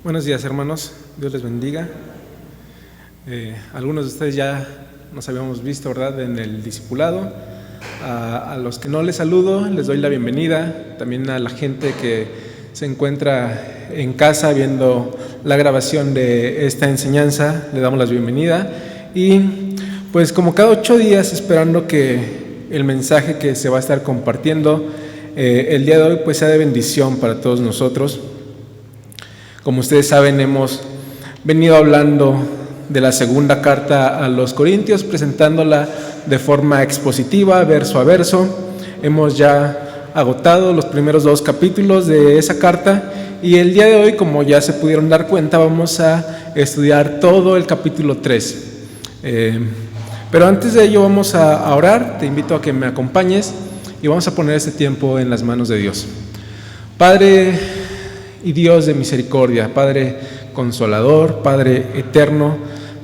Buenos días, hermanos. Dios les bendiga. Algunos de ustedes ya nos habíamos visto, ¿verdad?, en el discipulado. A los que no les saludo, les doy la bienvenida. También a la gente que se encuentra en casa viendo la grabación de esta enseñanza, le damos la bienvenida. Y pues como cada 8 días, esperando que el mensaje que se va a estar compartiendo el día de hoy pues sea de bendición para todos nosotros. Como ustedes saben, hemos venido hablando de la segunda carta a los Corintios, presentándola de forma expositiva, verso a verso. Hemos ya agotado los primeros 2 capítulos de esa carta y el día de hoy, como ya se pudieron dar cuenta, vamos a estudiar todo el capítulo 3. Pero antes de ello vamos a orar. Te invito a que me acompañes y vamos a poner este tiempo en las manos de Dios. Padre y Dios de misericordia, Padre consolador, Padre eterno,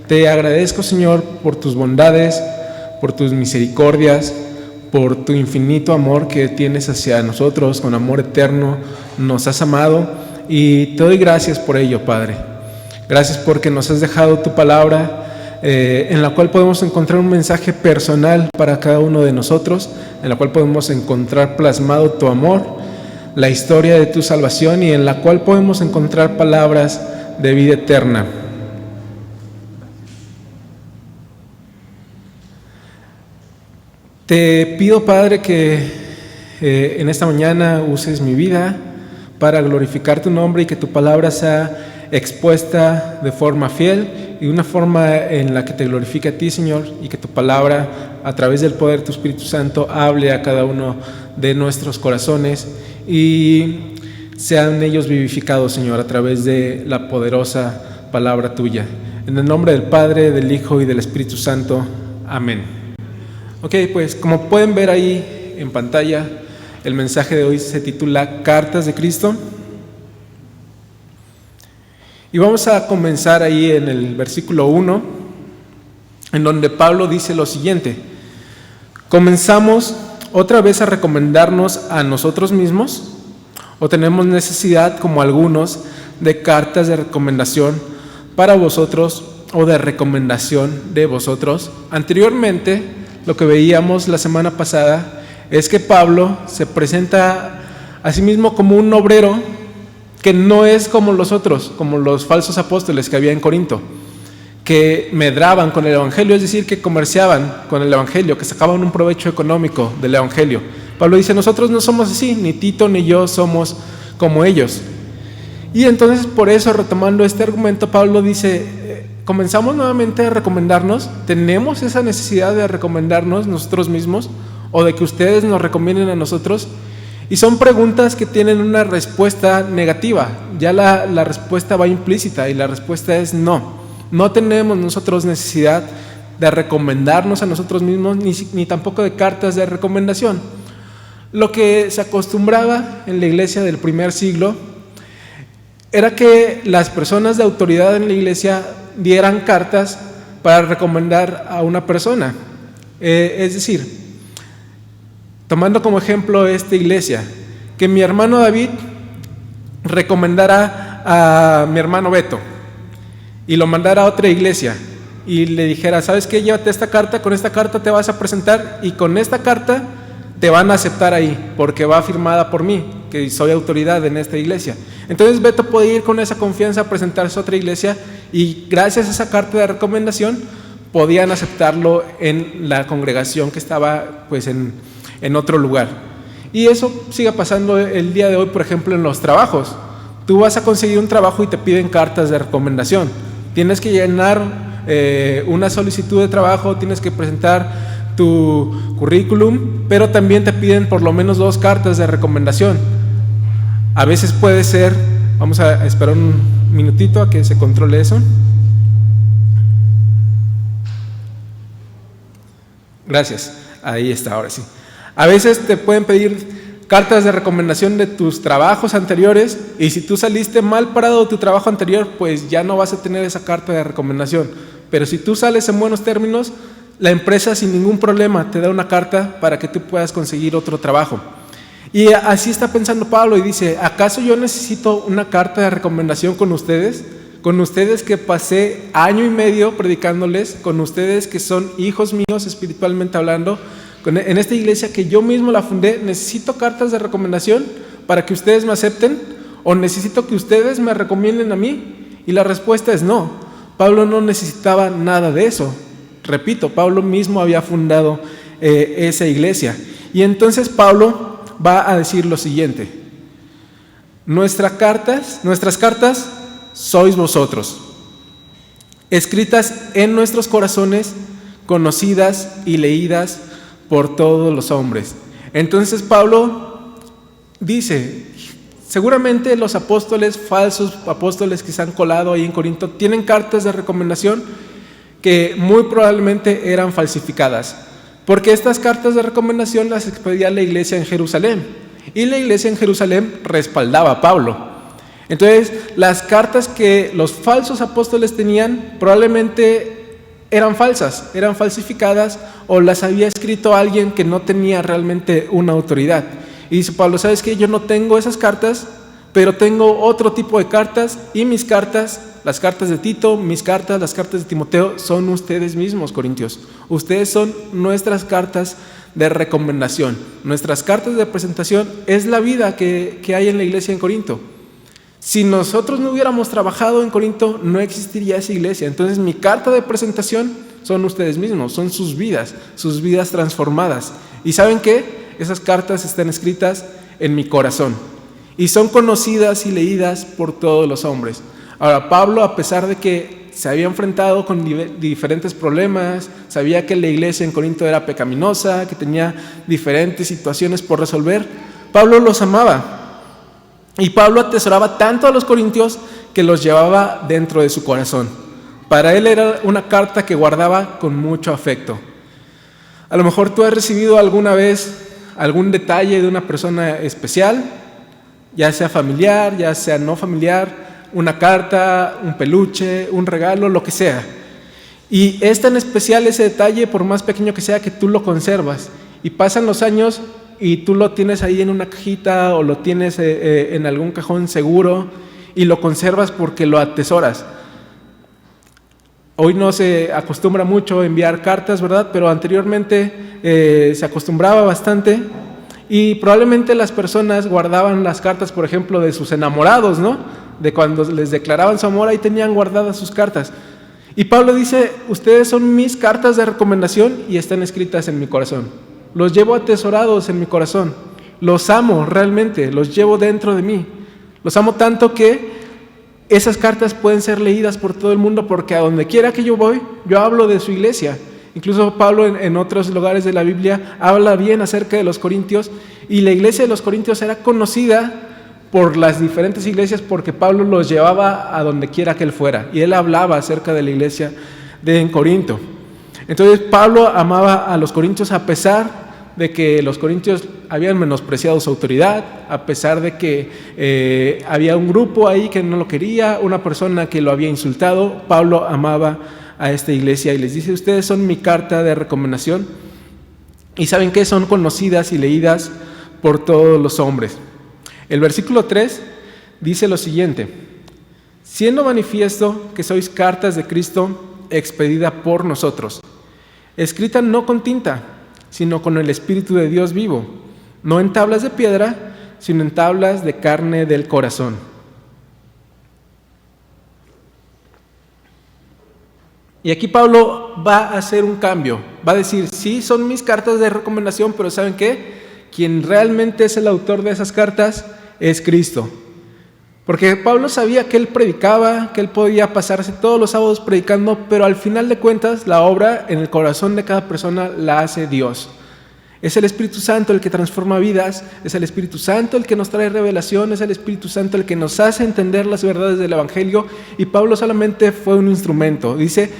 te agradezco, Señor, por tus bondades, por tus misericordias, por tu infinito amor que tienes hacia nosotros. Con amor eterno nos has amado y te doy gracias por ello, Padre. Gracias porque nos has dejado tu palabra, en la cual podemos encontrar un mensaje personal para cada uno de nosotros, en la cual podemos encontrar plasmado tu amor, la historia de tu salvación, y en la cual podemos encontrar palabras de vida eterna. Te pido, Padre, que en esta mañana uses mi vida para glorificar tu nombre y que tu palabra sea expuesta de forma fiel y de una forma en la que te glorifique a ti, Señor, y que tu palabra, a través del poder de tu Espíritu Santo, hable a cada uno de nuestros corazones y sean ellos vivificados, Señor, a través de la poderosa palabra tuya. En el nombre del Padre, del Hijo y del Espíritu Santo. Amén. Ok, pues como pueden ver ahí en pantalla, el mensaje de hoy se titula Cartas de Cristo. Y vamos a comenzar ahí en el versículo 1, en donde Pablo dice lo siguiente: ¿comenzamos otra vez a recomendarnos a nosotros mismos? ¿O tenemos necesidad, como algunos, de cartas de recomendación para vosotros o de recomendación de vosotros? Anteriormente, lo que veíamos la semana pasada es que Pablo se presenta a sí mismo como un obrero que no es como los otros, como los falsos apóstoles que había en Corinto, que medraban con el evangelio, es decir, que comerciaban con el evangelio, que sacaban un provecho económico del evangelio. Pablo dice: nosotros no somos así, ni Tito ni yo somos como ellos. Y entonces, por eso, retomando este argumento, Pablo dice: comenzamos nuevamente a recomendarnos. ¿Tenemos esa necesidad de recomendarnos nosotros mismos o de que ustedes nos recomienden a nosotros? Y son preguntas que tienen una respuesta negativa. Ya la respuesta va implícita y la respuesta es no. No tenemos nosotros necesidad de recomendarnos a nosotros mismos, ni tampoco de cartas de recomendación. Lo que se acostumbraba en la iglesia del primer siglo era que las personas de autoridad en la iglesia dieran cartas para recomendar a una persona. Es decir, tomando como ejemplo esta iglesia, que mi hermano David recomendara a mi hermano Beto y lo mandara a otra iglesia y le dijera: ¿sabes qué? Llévate esta carta, con esta carta te vas a presentar y con esta carta te van a aceptar ahí porque va firmada por mí, que soy autoridad en esta iglesia. Entonces Beto puede ir con esa confianza a presentarse a otra iglesia y gracias a esa carta de recomendación podían aceptarlo en la congregación que estaba pues en otro lugar. Y eso sigue pasando el día de hoy, por ejemplo, en los trabajos. Tú vas a conseguir un trabajo y te piden cartas de recomendación. Tienes que llenar una solicitud de trabajo, tienes que presentar tu currículum, pero también te piden por lo menos 2 cartas de recomendación. A veces puede ser, vamos a esperar un minutito a que se controle eso. Gracias, ahí está, ahora sí. A veces te pueden pedir cartas de recomendación de tus trabajos anteriores y si tú saliste mal parado de tu trabajo anterior, pues ya no vas a tener esa carta de recomendación. Pero si tú sales en buenos términos, la empresa sin ningún problema te da una carta para que tú puedas conseguir otro trabajo. Y así está pensando Pablo y dice, ¿acaso yo necesito una carta de recomendación con ustedes? Con ustedes que pasé 1.5 años predicándoles, con ustedes que son hijos míos espiritualmente hablando, en esta iglesia que yo mismo la fundé, ¿necesito cartas de recomendación para que ustedes me acepten? ¿O necesito que ustedes me recomienden a mí? Y la respuesta es no. Pablo no necesitaba nada de eso. Repito, Pablo mismo había fundado esa iglesia. Y entonces Pablo va a decir lo siguiente: nuestras cartas sois vosotros, escritas en nuestros corazones, conocidas y leídas por todos los hombres. Entonces Pablo dice, seguramente los apóstoles, falsos apóstoles que se han colado ahí en Corinto, tienen cartas de recomendación que muy probablemente eran falsificadas, porque estas cartas de recomendación las expedía la iglesia en Jerusalén, y la iglesia en Jerusalén respaldaba a Pablo. Entonces, las cartas que los falsos apóstoles tenían probablemente eran falsas, eran falsificadas, o las había escrito alguien que no tenía realmente una autoridad. Y dice Pablo, ¿sabes qué? Yo no tengo esas cartas, pero tengo otro tipo de cartas, y mis cartas, las cartas de Tito, mis cartas, las cartas de Timoteo, son ustedes mismos, corintios. Ustedes son nuestras cartas de recomendación. Nuestras cartas de presentación es la vida que hay en la iglesia en Corinto. Si nosotros no hubiéramos trabajado en Corinto, no existiría esa iglesia. Entonces mi carta de presentación son ustedes mismos, son sus vidas transformadas. ¿Y saben qué? Esas cartas están escritas en mi corazón y son conocidas y leídas por todos los hombres. Ahora, Pablo, a pesar de que se había enfrentado con diferentes problemas, sabía que la iglesia en Corinto era pecaminosa, que tenía diferentes situaciones por resolver, Pablo los amaba. Y Pablo atesoraba tanto a los corintios que los llevaba dentro de su corazón. Para él era una carta que guardaba con mucho afecto. A lo mejor tú has recibido alguna vez algún detalle de una persona especial, ya sea familiar, ya sea no familiar, una carta, un peluche, un regalo, lo que sea. Y es tan especial ese detalle, por más pequeño que sea, que tú lo conservas. Y pasan los años y tú lo tienes ahí en una cajita o lo tienes en algún cajón seguro y lo conservas porque lo atesoras. Hoy no se acostumbra mucho enviar cartas, ¿verdad? Pero anteriormente se acostumbraba bastante, y probablemente las personas guardaban las cartas, por ejemplo, de sus enamorados, ¿no? De cuando les declaraban su amor, ahí tenían guardadas sus cartas. Y Pablo dice, ustedes son mis cartas de recomendación y están escritas en mi corazón. Los llevo atesorados en mi corazón. Los amo realmente, los llevo dentro de mí. Los amo tanto que esas cartas pueden ser leídas por todo el mundo, porque a donde quiera que yo voy, yo hablo de su iglesia. Incluso Pablo en otros lugares de la Biblia habla bien acerca de los corintios, y la iglesia de los corintios era conocida por las diferentes iglesias porque Pablo los llevaba a donde quiera que él fuera, y él hablaba acerca de la iglesia en Corinto. Entonces Pablo amaba a los corintios a pesar de que los corintios habían menospreciado su autoridad, a pesar de que había un grupo ahí que no lo quería, una persona que lo había insultado. Pablo amaba a esta iglesia y les dice, ustedes son mi carta de recomendación, y ¿saben qué? Son conocidas y leídas por todos los hombres. El versículo 3 dice lo siguiente: siendo manifiesto que sois cartas de Cristo expedida por nosotros, escrita no con tinta, sino con el Espíritu de Dios vivo, no en tablas de piedra, sino en tablas de carne del corazón. Y aquí Pablo va a hacer un cambio, va a decir, sí, son mis cartas de recomendación, pero ¿saben qué? Quien realmente es el autor de esas cartas es Cristo. Porque Pablo sabía que él predicaba, que él podía pasarse todos los sábados predicando, pero al final de cuentas la obra en el corazón de cada persona la hace Dios. Es el Espíritu Santo el que transforma vidas, es el Espíritu Santo el que nos trae revelación, es el Espíritu Santo el que nos hace entender las verdades del Evangelio, y Pablo solamente fue un instrumento. Dice,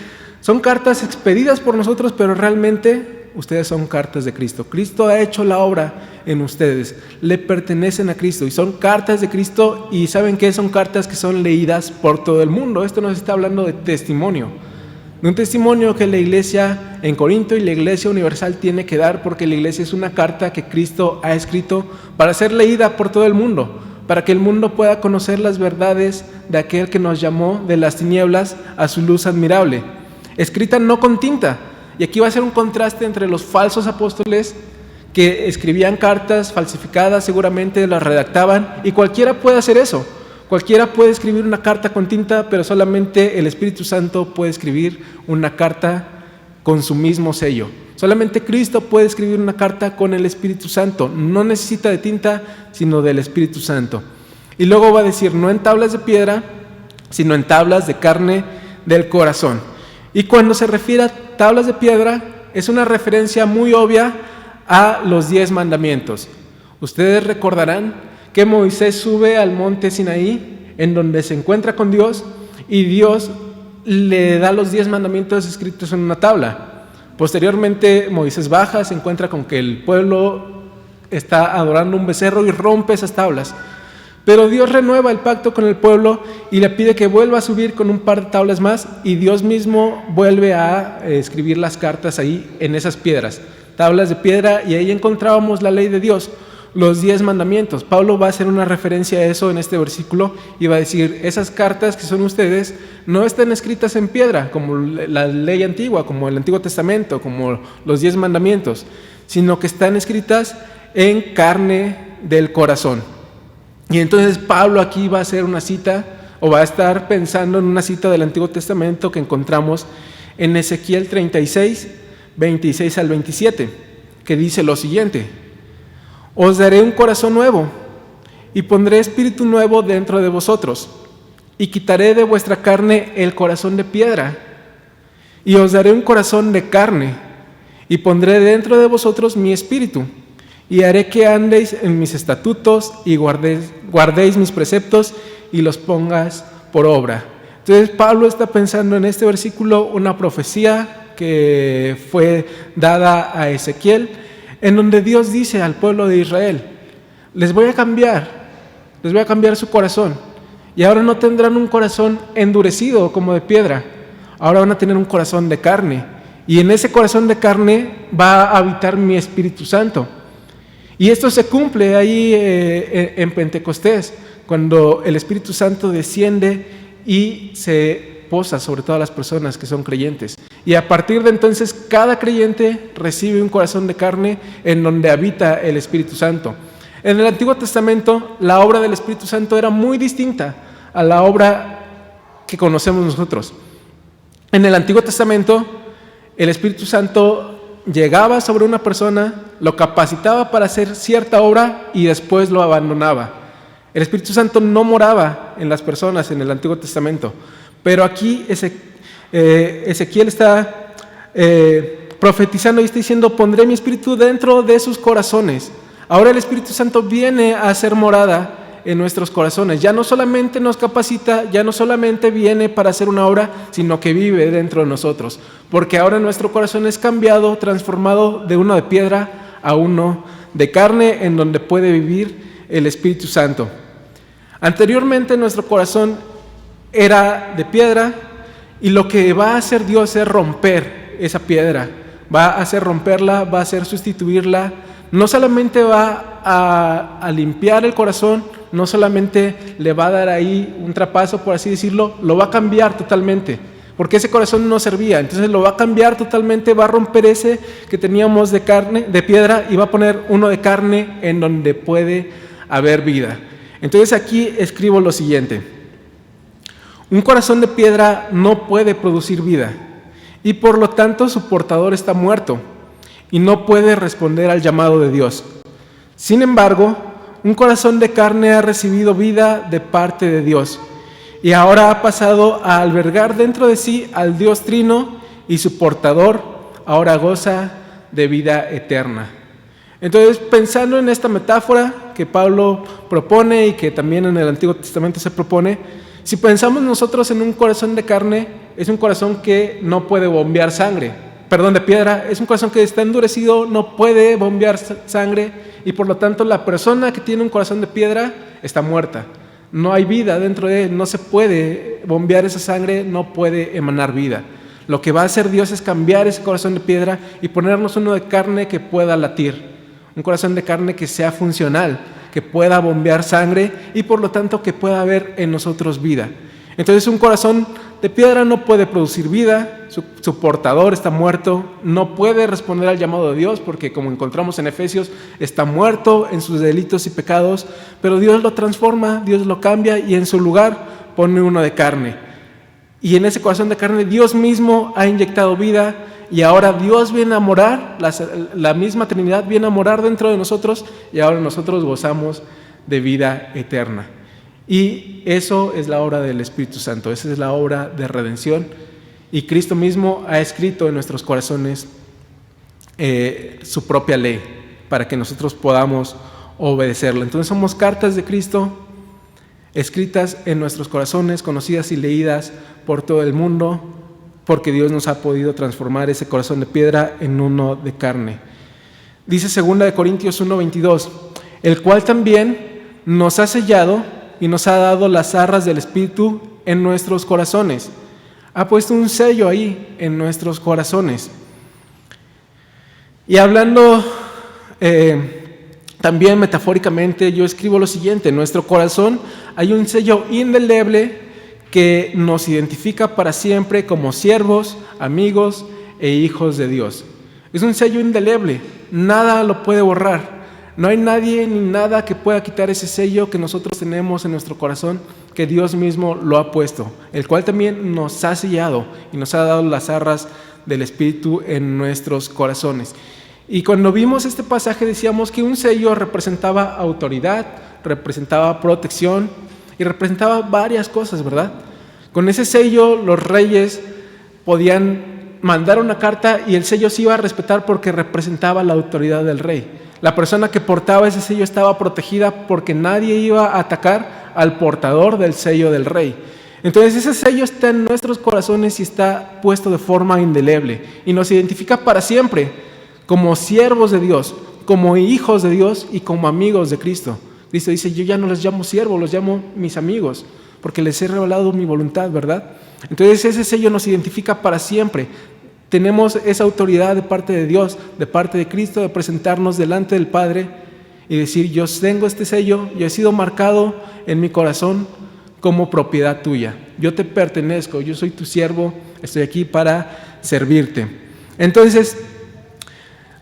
son cartas expedidas por nosotros, pero realmente ustedes son cartas de Cristo. Cristo ha hecho la obra en ustedes, le pertenecen a Cristo y son cartas de Cristo. Y ¿saben qué? Son cartas que son leídas por todo el mundo. Esto nos está hablando de testimonio. de un testimonio que la iglesia en Corinto y la iglesia universal tiene que dar, porque la iglesia es una carta que Cristo ha escrito para ser leída por todo el mundo, para que el mundo pueda conocer las verdades de aquel que nos llamó de las tinieblas a su luz admirable, escrita no con tinta. Y aquí va a ser un contraste entre los falsos apóstoles que escribían cartas falsificadas, seguramente las redactaban, y cualquiera puede hacer eso. Cualquiera puede escribir una carta con tinta, pero solamente el Espíritu Santo puede escribir una carta con su mismo sello. Solamente Cristo puede escribir una carta con el Espíritu Santo. No necesita de tinta, sino del Espíritu Santo. Y luego va a decir, no en tablas de piedra, sino en tablas de carne del corazón. Y cuando se refiere a tablas de piedra, es una referencia muy obvia a los 10 mandamientos. Ustedes recordarán que Moisés sube al monte Sinaí, en donde se encuentra con Dios, y Dios le da los 10 mandamientos escritos en una tabla. Posteriormente Moisés baja, se encuentra con que el pueblo está adorando un becerro y rompe esas tablas. Pero Dios renueva el pacto con el pueblo y le pide que vuelva a subir con un par de tablas más, y Dios mismo vuelve a escribir las cartas ahí en esas piedras, tablas de piedra, y ahí encontrábamos la ley de Dios, los 10 mandamientos. Pablo va a hacer una referencia a eso en este versículo y va a decir, esas cartas que son ustedes no están escritas en piedra como la ley antigua, como el Antiguo Testamento, como los 10 mandamientos, sino que están escritas en carne del corazón. Y entonces Pablo aquí va a hacer una cita, o va a estar pensando en una cita del Antiguo Testamento que encontramos en Ezequiel 36, 26 al 27, que dice lo siguiente: os daré un corazón nuevo, y pondré espíritu nuevo dentro de vosotros, y quitaré de vuestra carne el corazón de piedra, y os daré un corazón de carne, y pondré dentro de vosotros mi espíritu, y haré que andéis en mis estatutos, y guardéis mis preceptos, y los pongas por obra. Entonces Pablo está pensando en este versículo una profecía que fue dada a Ezequiel, en donde Dios dice al pueblo de Israel, les voy a cambiar su corazón, y ahora no tendrán un corazón endurecido como de piedra, ahora van a tener un corazón de carne, y en ese corazón de carne va a habitar mi Espíritu Santo. Y esto se cumple ahí en Pentecostés, cuando el Espíritu Santo desciende y se posa sobre todas las personas que son creyentes. Y a partir de entonces, cada creyente recibe un corazón de carne en donde habita el Espíritu Santo. En el Antiguo Testamento, la obra del Espíritu Santo era muy distinta a la obra que conocemos nosotros. En el Antiguo Testamento, el Espíritu Santo llegaba sobre una persona, lo capacitaba para hacer cierta obra y después lo abandonaba. El Espíritu Santo no moraba en las personas en el Antiguo Testamento, pero aquí Ezequiel está profetizando y está diciendo, pondré mi espíritu dentro de sus corazones. Ahora el Espíritu Santo viene a hacer morada en nuestros corazones. Ya no solamente nos capacita, ya no solamente viene para hacer una obra, sino que vive dentro de nosotros. Porque ahora nuestro corazón es cambiado, transformado de uno de piedra a uno de carne, en donde puede vivir el Espíritu Santo. Anteriormente nuestro corazón era de piedra, y lo que va a hacer Dios es romper esa piedra. Va a hacer romperla, va a hacer sustituirla. No solamente va a limpiar el corazón, no solamente le va a dar ahí un trapazo, por así decirlo, lo va a cambiar totalmente, porque ese corazón no servía. Entonces lo va a cambiar totalmente, va a romper ese que teníamos de carne, de piedra, y va a poner uno de carne en donde puede haber vida. Entonces aquí escribo lo siguiente: un corazón de piedra no puede producir vida, y por lo tanto su portador está muerto y no puede responder al llamado de Dios. Sin embargo, un corazón de carne ha recibido vida de parte de Dios, y ahora ha pasado a albergar dentro de sí al Dios Trino, y su portador ahora goza de vida eterna. Entonces, pensando en esta metáfora que Pablo propone y que también en el Antiguo Testamento se propone, si pensamos nosotros en un corazón de carne, es un corazón que no puede bombear sangre. De piedra, es un corazón que está endurecido, no puede bombear sangre, y por lo tanto la persona que tiene un corazón de piedra está muerta. No hay vida dentro de él, no se puede bombear esa sangre, no puede emanar vida. Lo que va a hacer Dios es cambiar ese corazón de piedra y ponernos uno de carne que pueda latir, un corazón de carne que sea funcional, que pueda bombear sangre y por lo tanto que pueda haber en nosotros vida. Entonces un corazón de piedra no puede producir vida, su portador está muerto, no puede responder al llamado de Dios porque, como encontramos en Efesios, está muerto en sus delitos y pecados, pero Dios lo transforma, Dios lo cambia y en su lugar pone uno de carne. Y en ese corazón de carne Dios mismo ha inyectado vida y ahora Dios viene a morar, la misma Trinidad viene a morar dentro de nosotros y ahora nosotros gozamos de vida eterna. Y eso es la obra del Espíritu Santo, esa es la obra de redención. Y Cristo mismo ha escrito en nuestros corazones su propia ley para que nosotros podamos obedecerla. Entonces somos cartas de Cristo escritas en nuestros corazones, conocidas y leídas por todo el mundo, porque Dios nos ha podido transformar ese corazón de piedra en uno de carne. Dice 2 Corintios 1:22, el cual también nos ha sellado y nos ha dado las arras del Espíritu en nuestros corazones. Ha puesto un sello ahí en nuestros corazones. Y hablando también metafóricamente, yo escribo lo siguiente: en nuestro corazón hay un sello indeleble que nos identifica para siempre como siervos, amigos e hijos de Dios. Es un sello indeleble, nada lo puede borrar. No hay nadie ni nada que pueda quitar ese sello que nosotros tenemos en nuestro corazón, que Dios mismo lo ha puesto, el cual también nos ha sellado y nos ha dado las arras del Espíritu en nuestros corazones. Y cuando vimos este pasaje decíamos que un sello representaba autoridad, representaba protección y representaba varias cosas, ¿verdad? Con ese sello los reyes podían mandar una carta y el sello se iba a respetar porque representaba la autoridad del rey. La persona que portaba ese sello estaba protegida porque nadie iba a atacar al portador del sello del rey. Entonces ese sello está en nuestros corazones y está puesto de forma indeleble y nos identifica para siempre como siervos de Dios, como hijos de Dios y como amigos de Cristo. Cristo dice, yo ya no los llamo siervos, los llamo mis amigos, porque les he revelado mi voluntad, ¿verdad? Entonces ese sello nos identifica para siempre. Tenemos esa autoridad de parte de Dios, de parte de Cristo, de presentarnos delante del Padre y decir, yo tengo este sello, yo he sido marcado en mi corazón como propiedad tuya. Yo te pertenezco, yo soy tu siervo, estoy aquí para servirte. Entonces,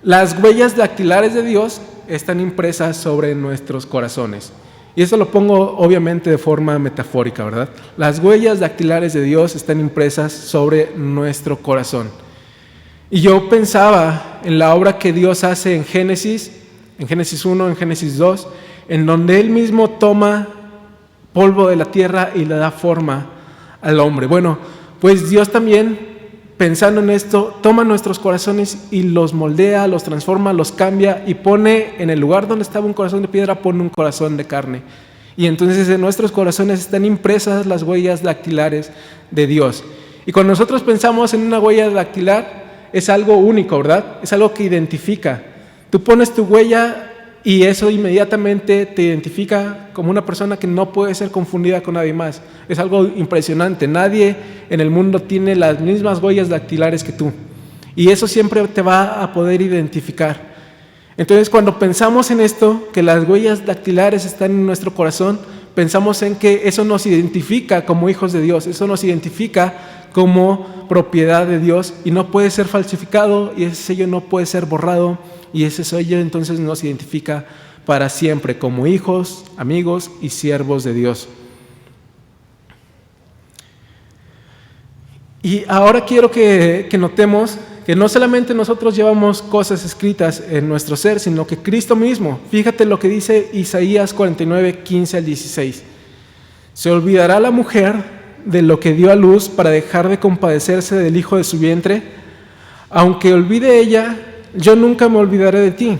las huellas dactilares de Dios están impresas sobre nuestros corazones. Y esto lo pongo obviamente de forma metafórica, ¿verdad? Las huellas dactilares de Dios están impresas sobre nuestro corazón. Y yo pensaba en la obra que Dios hace en Génesis 1, en Génesis 2, en donde Él mismo toma polvo de la tierra y le da forma al hombre. Bueno, pues Dios también, pensando en esto, toma nuestros corazones y los moldea, los transforma, los cambia y pone en el lugar donde estaba un corazón de piedra, pone un corazón de carne. Y entonces en nuestros corazones están impresas las huellas dactilares de Dios. Y cuando nosotros pensamos en una huella dactilar, es algo único, ¿verdad? Es algo que identifica. Tú pones tu huella y eso inmediatamente te identifica como una persona que no puede ser confundida con nadie más. Es algo impresionante. Nadie en el mundo tiene las mismas huellas dactilares que tú. Y eso siempre te va a poder identificar. Entonces, cuando pensamos en esto, que las huellas dactilares están en nuestro corazón, pensamos en que eso nos identifica como hijos de Dios, eso nos identifica como propiedad de Dios y no puede ser falsificado y ese sello no puede ser borrado y ese sello entonces nos identifica para siempre como hijos, amigos y siervos de Dios. Y ahora quiero que notemos que no solamente nosotros llevamos cosas escritas en nuestro ser, sino que Cristo mismo. Fíjate lo que dice Isaías 49, 15 al 16. Se olvidará la mujer de lo que dio a luz para dejar de compadecerse del hijo de su vientre. Aunque olvide ella, yo nunca me olvidaré de ti.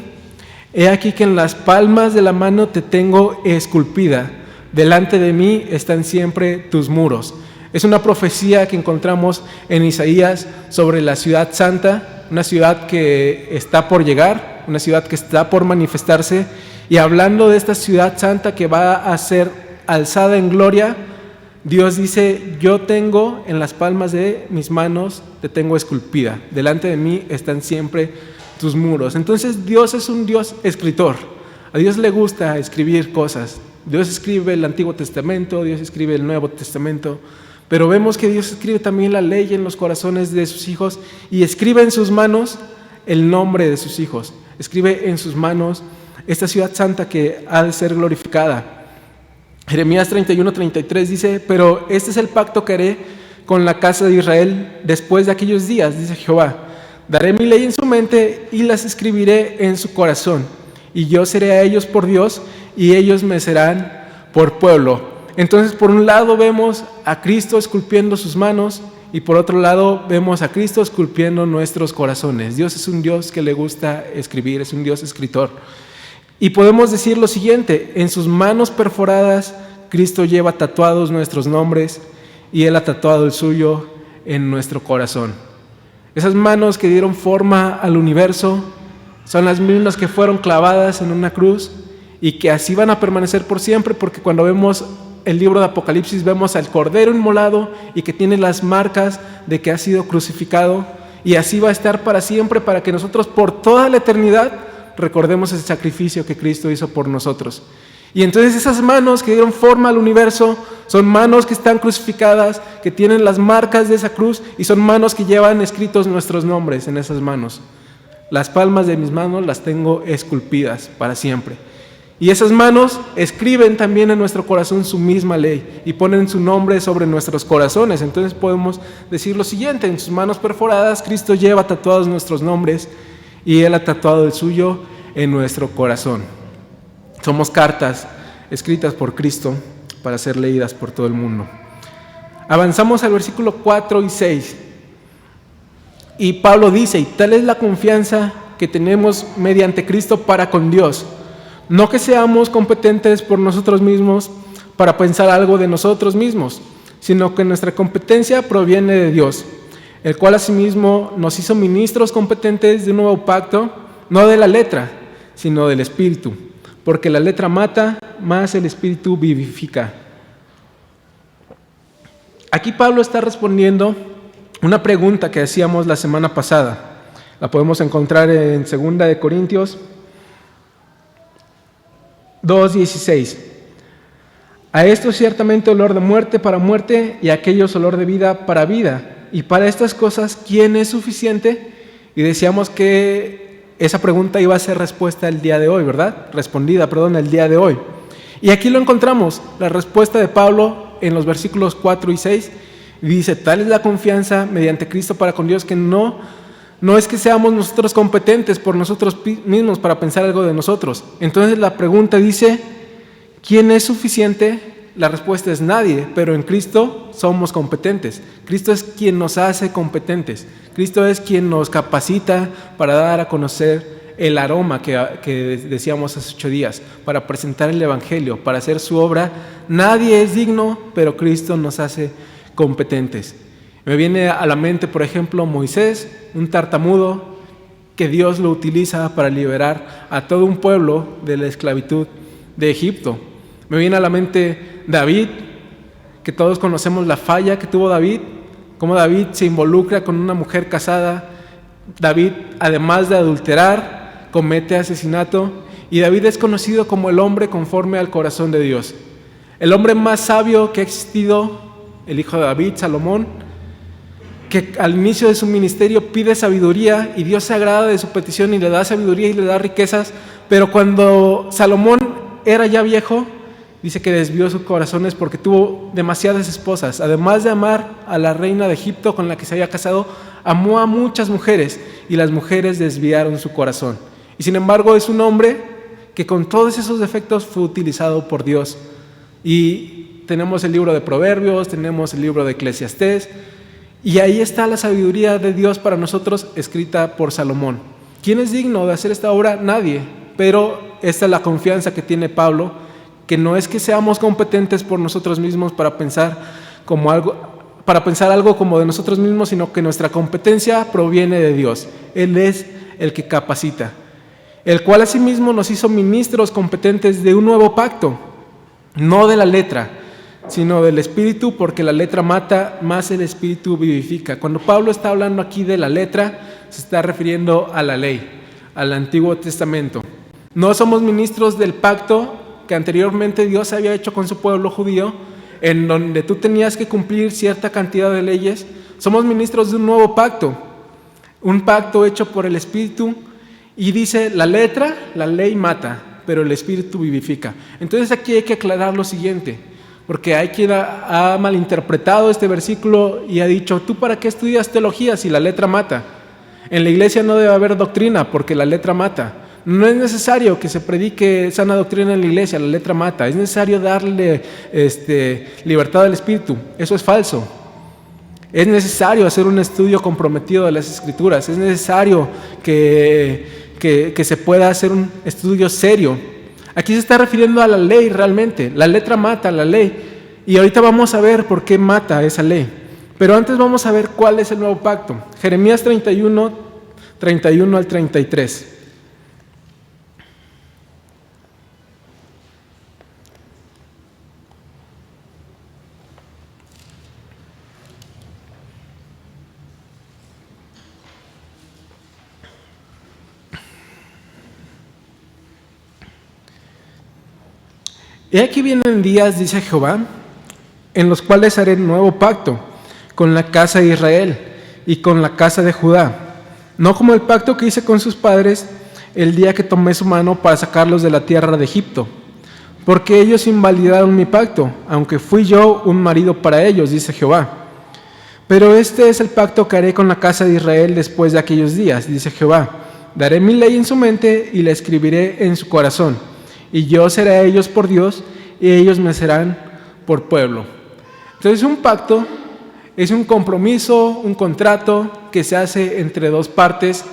He aquí que en las palmas de la mano te tengo esculpida. Delante de mí están siempre tus muros. Es una profecía que encontramos en Isaías sobre la ciudad santa, una ciudad que está por llegar, una ciudad que está por manifestarse, y hablando de esta ciudad santa que va a ser alzada en gloria, Dios dice: yo tengo en las palmas de mis manos, te tengo esculpida, delante de mí están siempre tus muros. Entonces Dios es un Dios escritor. A Dios le gusta escribir cosas. Dios escribe el Antiguo Testamento, Dios escribe el Nuevo Testamento, pero vemos que Dios escribe también la ley en los corazones de sus hijos y escribe en sus manos el nombre de sus hijos. Escribe en sus manos esta ciudad santa que ha de ser glorificada. Jeremías 31:33 dice: pero este es el pacto que haré con la casa de Israel después de aquellos días, dice Jehová. Daré mi ley en su mente y las escribiré en su corazón. Y yo seré a ellos por Dios y ellos me serán por pueblo. Entonces, por un lado vemos a Cristo esculpiendo sus manos y por otro lado vemos a Cristo esculpiendo nuestros corazones. Dios es un Dios que le gusta escribir, es un Dios escritor. Y podemos decir lo siguiente: en sus manos perforadas Cristo lleva tatuados nuestros nombres y Él ha tatuado el suyo en nuestro corazón. Esas manos que dieron forma al universo son las mismas que fueron clavadas en una cruz y que así van a permanecer por siempre, porque cuando vemos el libro de Apocalipsis vemos al Cordero inmolado y que tiene las marcas de que ha sido crucificado, y así va a estar para siempre, para que nosotros por toda la eternidad recordemos ese sacrificio que Cristo hizo por nosotros. Y entonces esas manos que dieron forma al universo son manos que están crucificadas, que tienen las marcas de esa cruz, y son manos que llevan escritos nuestros nombres en esas manos. Las palmas de mis manos las tengo esculpidas para siempre. Y esas manos escriben también en nuestro corazón su misma ley y ponen su nombre sobre nuestros corazones. Entonces podemos decir lo siguiente: en sus manos perforadas Cristo lleva tatuados nuestros nombres y Él ha tatuado el suyo en nuestro corazón. Somos cartas escritas por Cristo para ser leídas por todo el mundo. Avanzamos al versículo 4 y 6. Y Pablo dice: y tal es la confianza que tenemos mediante Cristo para con Dios. No que seamos competentes por nosotros mismos para pensar algo de nosotros mismos, sino que nuestra competencia proviene de Dios, el cual asimismo nos hizo ministros competentes de un nuevo pacto, no de la letra, sino del Espíritu, porque la letra mata, mas el Espíritu vivifica. Aquí Pablo está respondiendo una pregunta que hacíamos la semana pasada. La podemos encontrar en 2 Corintios 2:16. A esto ciertamente olor de muerte para muerte, y a aquellos olor de vida para vida. Y para estas cosas, ¿quién es suficiente? Y decíamos que esa pregunta iba a ser respondida el día de hoy, el día de hoy. Y aquí lo encontramos, la respuesta de Pablo en los versículos 4 y 6. Dice: tal es la confianza mediante Cristo para con Dios, que no es que seamos nosotros competentes por nosotros mismos para pensar algo de nosotros. Entonces la pregunta dice: ¿quién es suficiente? La respuesta es nadie, pero en Cristo somos competentes. Cristo es quien nos hace competentes. Cristo es quien nos capacita para dar a conocer el aroma que decíamos hace 8 días, para presentar el Evangelio, para hacer su obra. Nadie es digno, pero Cristo nos hace competentes. Me viene a la mente, por ejemplo, Moisés, un tartamudo que Dios lo utiliza para liberar a todo un pueblo de la esclavitud de Egipto. Me viene a la mente David, que todos conocemos la falla que tuvo David, cómo David se involucra con una mujer casada. David, además de adulterar, comete asesinato, y David es conocido como el hombre conforme al corazón de Dios. El hombre más sabio que ha existido, el hijo de David, Salomón, que al inicio de su ministerio pide sabiduría y Dios se agrada de su petición y le da sabiduría y le da riquezas, pero cuando Salomón era ya viejo, dice que desvió sus corazones porque tuvo demasiadas esposas. Además de amar a la reina de Egipto con la que se había casado, amó a muchas mujeres y las mujeres desviaron su corazón. Y sin embargo es un hombre que con todos esos defectos fue utilizado por Dios. Y tenemos el libro de Proverbios, tenemos el libro de Eclesiastés, y ahí está la sabiduría de Dios para nosotros escrita por Salomón. ¿Quién es digno de hacer esta obra? Nadie. Pero esta es la confianza que tiene Pablo, que no es que seamos competentes por nosotros mismos para pensar algo como de nosotros mismos, sino que nuestra competencia proviene de Dios. Él es el que capacita, el cual asimismo nos hizo ministros competentes de un nuevo pacto, no de la letra, sino del Espíritu, porque la letra mata, más el Espíritu vivifica. Cuando Pablo está hablando aquí de la letra, se está refiriendo a la ley, al Antiguo Testamento. No somos ministros del pacto que anteriormente Dios había hecho con su pueblo judío, en donde tú tenías que cumplir cierta cantidad de leyes. Somos ministros de un nuevo pacto, un pacto hecho por el Espíritu, y dice la letra, la ley mata, pero el Espíritu vivifica. Entonces aquí hay que aclarar lo siguiente, porque hay quien ha malinterpretado este versículo y ha dicho: ¿tú para qué estudias teología si la letra mata? En la iglesia no debe haber doctrina porque la letra mata. No es necesario que se predique sana doctrina en la iglesia, la letra mata. Es necesario darle libertad al Espíritu. Eso es falso. Es necesario hacer un estudio comprometido de las Escrituras. Es necesario que se pueda hacer un estudio serio. Aquí se está refiriendo a la ley realmente. La letra mata, la ley. Y ahorita vamos a ver por qué mata esa ley. Pero antes vamos a ver cuál es el nuevo pacto. Jeremías 31, 31 al 33. He aquí vienen días, dice Jehová, en los cuales haré nuevo pacto con la casa de Israel y con la casa de Judá, no como el pacto que hice con sus padres el día que tomé su mano para sacarlos de la tierra de Egipto, porque ellos invalidaron mi pacto, aunque fui yo un marido para ellos, dice Jehová. Pero este es el pacto que haré con la casa de Israel después de aquellos días, dice Jehová. Daré mi ley en su mente y la escribiré en su corazón. Y yo seré a ellos por Dios, y ellos me serán por pueblo. Entonces un pacto es un compromiso, un contrato que se hace entre dos partes,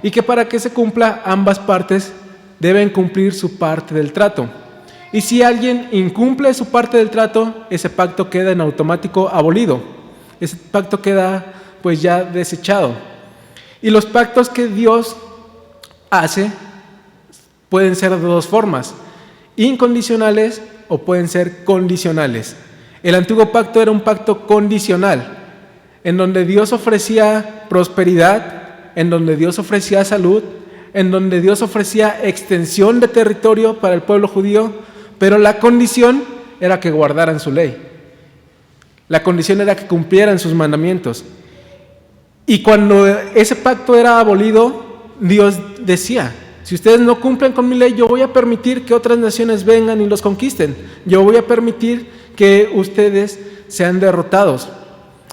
y que para que se cumpla, ambas partes deben cumplir su parte del trato. Y si alguien incumple su parte del trato, ese pacto queda en automático abolido. Ese pacto queda pues ya desechado. Y los pactos que Dios hace pueden ser de dos formas: incondicionales o pueden ser condicionales. El antiguo pacto era un pacto condicional, en donde Dios ofrecía prosperidad, en donde Dios ofrecía salud, en donde Dios ofrecía extensión de territorio para el pueblo judío, pero la condición era que guardaran su ley. La condición era que cumplieran sus mandamientos. Y cuando ese pacto era abolido, Dios decía: si ustedes no cumplen con mi ley, yo voy a permitir que otras naciones vengan y los conquisten. Yo voy a permitir que ustedes sean derrotados.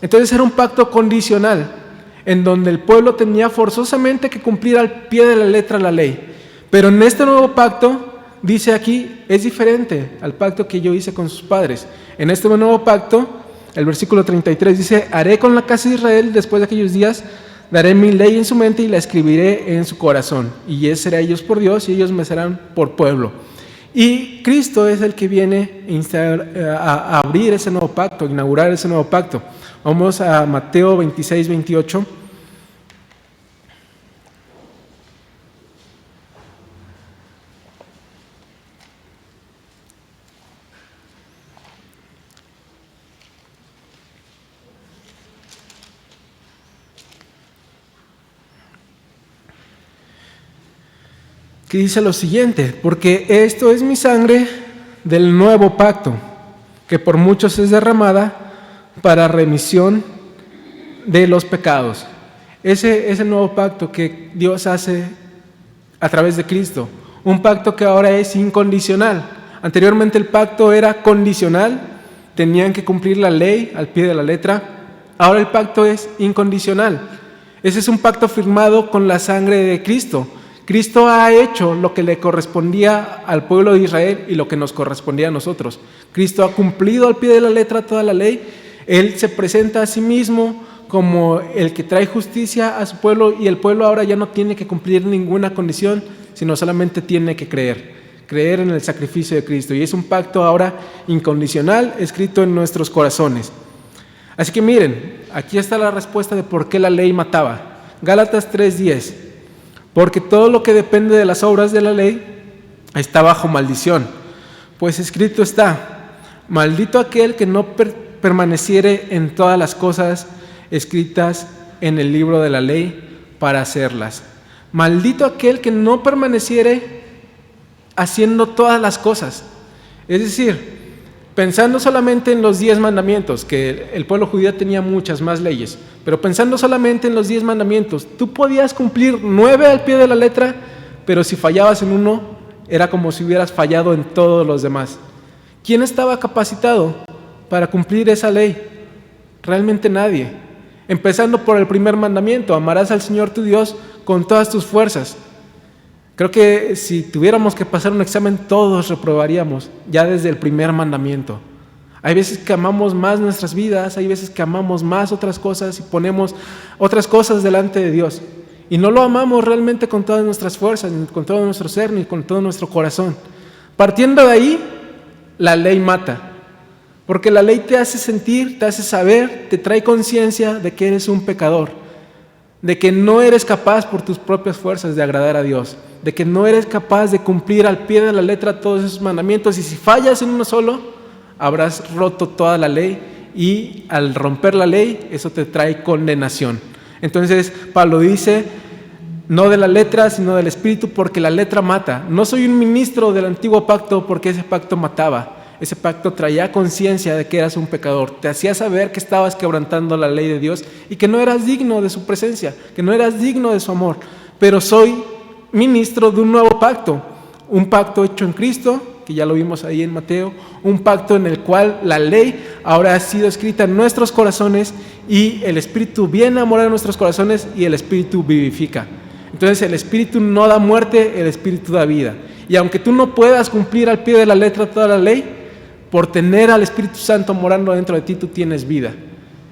Entonces era un pacto condicional, en donde el pueblo tenía forzosamente que cumplir al pie de la letra la ley. Pero en este nuevo pacto, dice aquí, es diferente al pacto que yo hice con sus padres. En este nuevo pacto, el versículo 33 dice: haré con la casa de Israel después de aquellos días, daré mi ley en su mente y la escribiré en su corazón. Y él será ellos por Dios y ellos me serán por pueblo. Y Cristo es el que viene a abrir ese nuevo pacto, a inaugurar ese nuevo pacto. Vamos a Mateo 26, 28. Que dice lo siguiente: porque esto es mi sangre del nuevo pacto, que por muchos es derramada para remisión de los pecados. Ese es el nuevo pacto que Dios hace a través de Cristo, un pacto que ahora es incondicional. Anteriormente el pacto era condicional, tenían que cumplir la ley al pie de la letra. Ahora el pacto es incondicional. Ese es un pacto firmado con la sangre de Cristo. Cristo ha hecho lo que le correspondía al pueblo de Israel y lo que nos correspondía a nosotros. Cristo ha cumplido al pie de la letra toda la ley. Él se presenta a sí mismo como el que trae justicia a su pueblo, y el pueblo ahora ya no tiene que cumplir ninguna condición, sino solamente tiene que creer en el sacrificio de Cristo. Y es un pacto ahora incondicional, escrito en nuestros corazones. Así que miren, aquí está la respuesta de por qué la ley mataba. Gálatas 3:10. Porque todo lo que depende de las obras de la ley está bajo maldición. Pues escrito está: Maldito aquel que no permaneciere en todas las cosas escritas en el libro de la ley para hacerlas. Maldito aquel que no permaneciere haciendo todas las cosas. Es decir, pensando solamente en los 10 mandamientos, que el pueblo judío tenía muchas más leyes, pero pensando solamente en los 10 mandamientos, tú podías cumplir 9 al pie de la letra, pero si fallabas en uno, era como si hubieras fallado en todos los demás. ¿Quién estaba capacitado para cumplir esa ley? Realmente nadie. Empezando por el primer mandamiento: amarás al Señor tu Dios con todas tus fuerzas. Creo que si tuviéramos que pasar un examen, todos reprobaríamos ya desde el primer mandamiento. Hay veces que amamos más nuestras vidas, hay veces que amamos más otras cosas y ponemos otras cosas delante de Dios. Y no lo amamos realmente con todas nuestras fuerzas, ni con todo nuestro ser, ni con todo nuestro corazón. Partiendo de ahí, la ley mata. Porque la ley te hace sentir, te hace saber, te trae conciencia de que eres un pecador, de que no eres capaz por tus propias fuerzas de agradar a Dios, de que no eres capaz de cumplir al pie de la letra todos esos mandamientos, y si fallas en uno solo, habrás roto toda la ley, y al romper la ley, eso te trae condenación. Entonces Pablo dice: no de la letra, sino del Espíritu, porque la letra mata. No soy un ministro del antiguo pacto, porque ese pacto mataba. Ese pacto traía conciencia de que eras un pecador, te hacía saber que estabas quebrantando la ley de Dios y que no eras digno de su presencia, que no eras digno de su amor. Pero soy ministro de un nuevo pacto, un pacto hecho en Cristo, que ya lo vimos ahí en Mateo, un pacto en el cual la ley ahora ha sido escrita en nuestros corazones y el Espíritu viene a morar en nuestros corazones y el Espíritu vivifica. Entonces el Espíritu no da muerte, el Espíritu da vida. Y aunque tú no puedas cumplir al pie de la letra toda la ley, por tener al Espíritu Santo morando dentro de ti, tú tienes vida.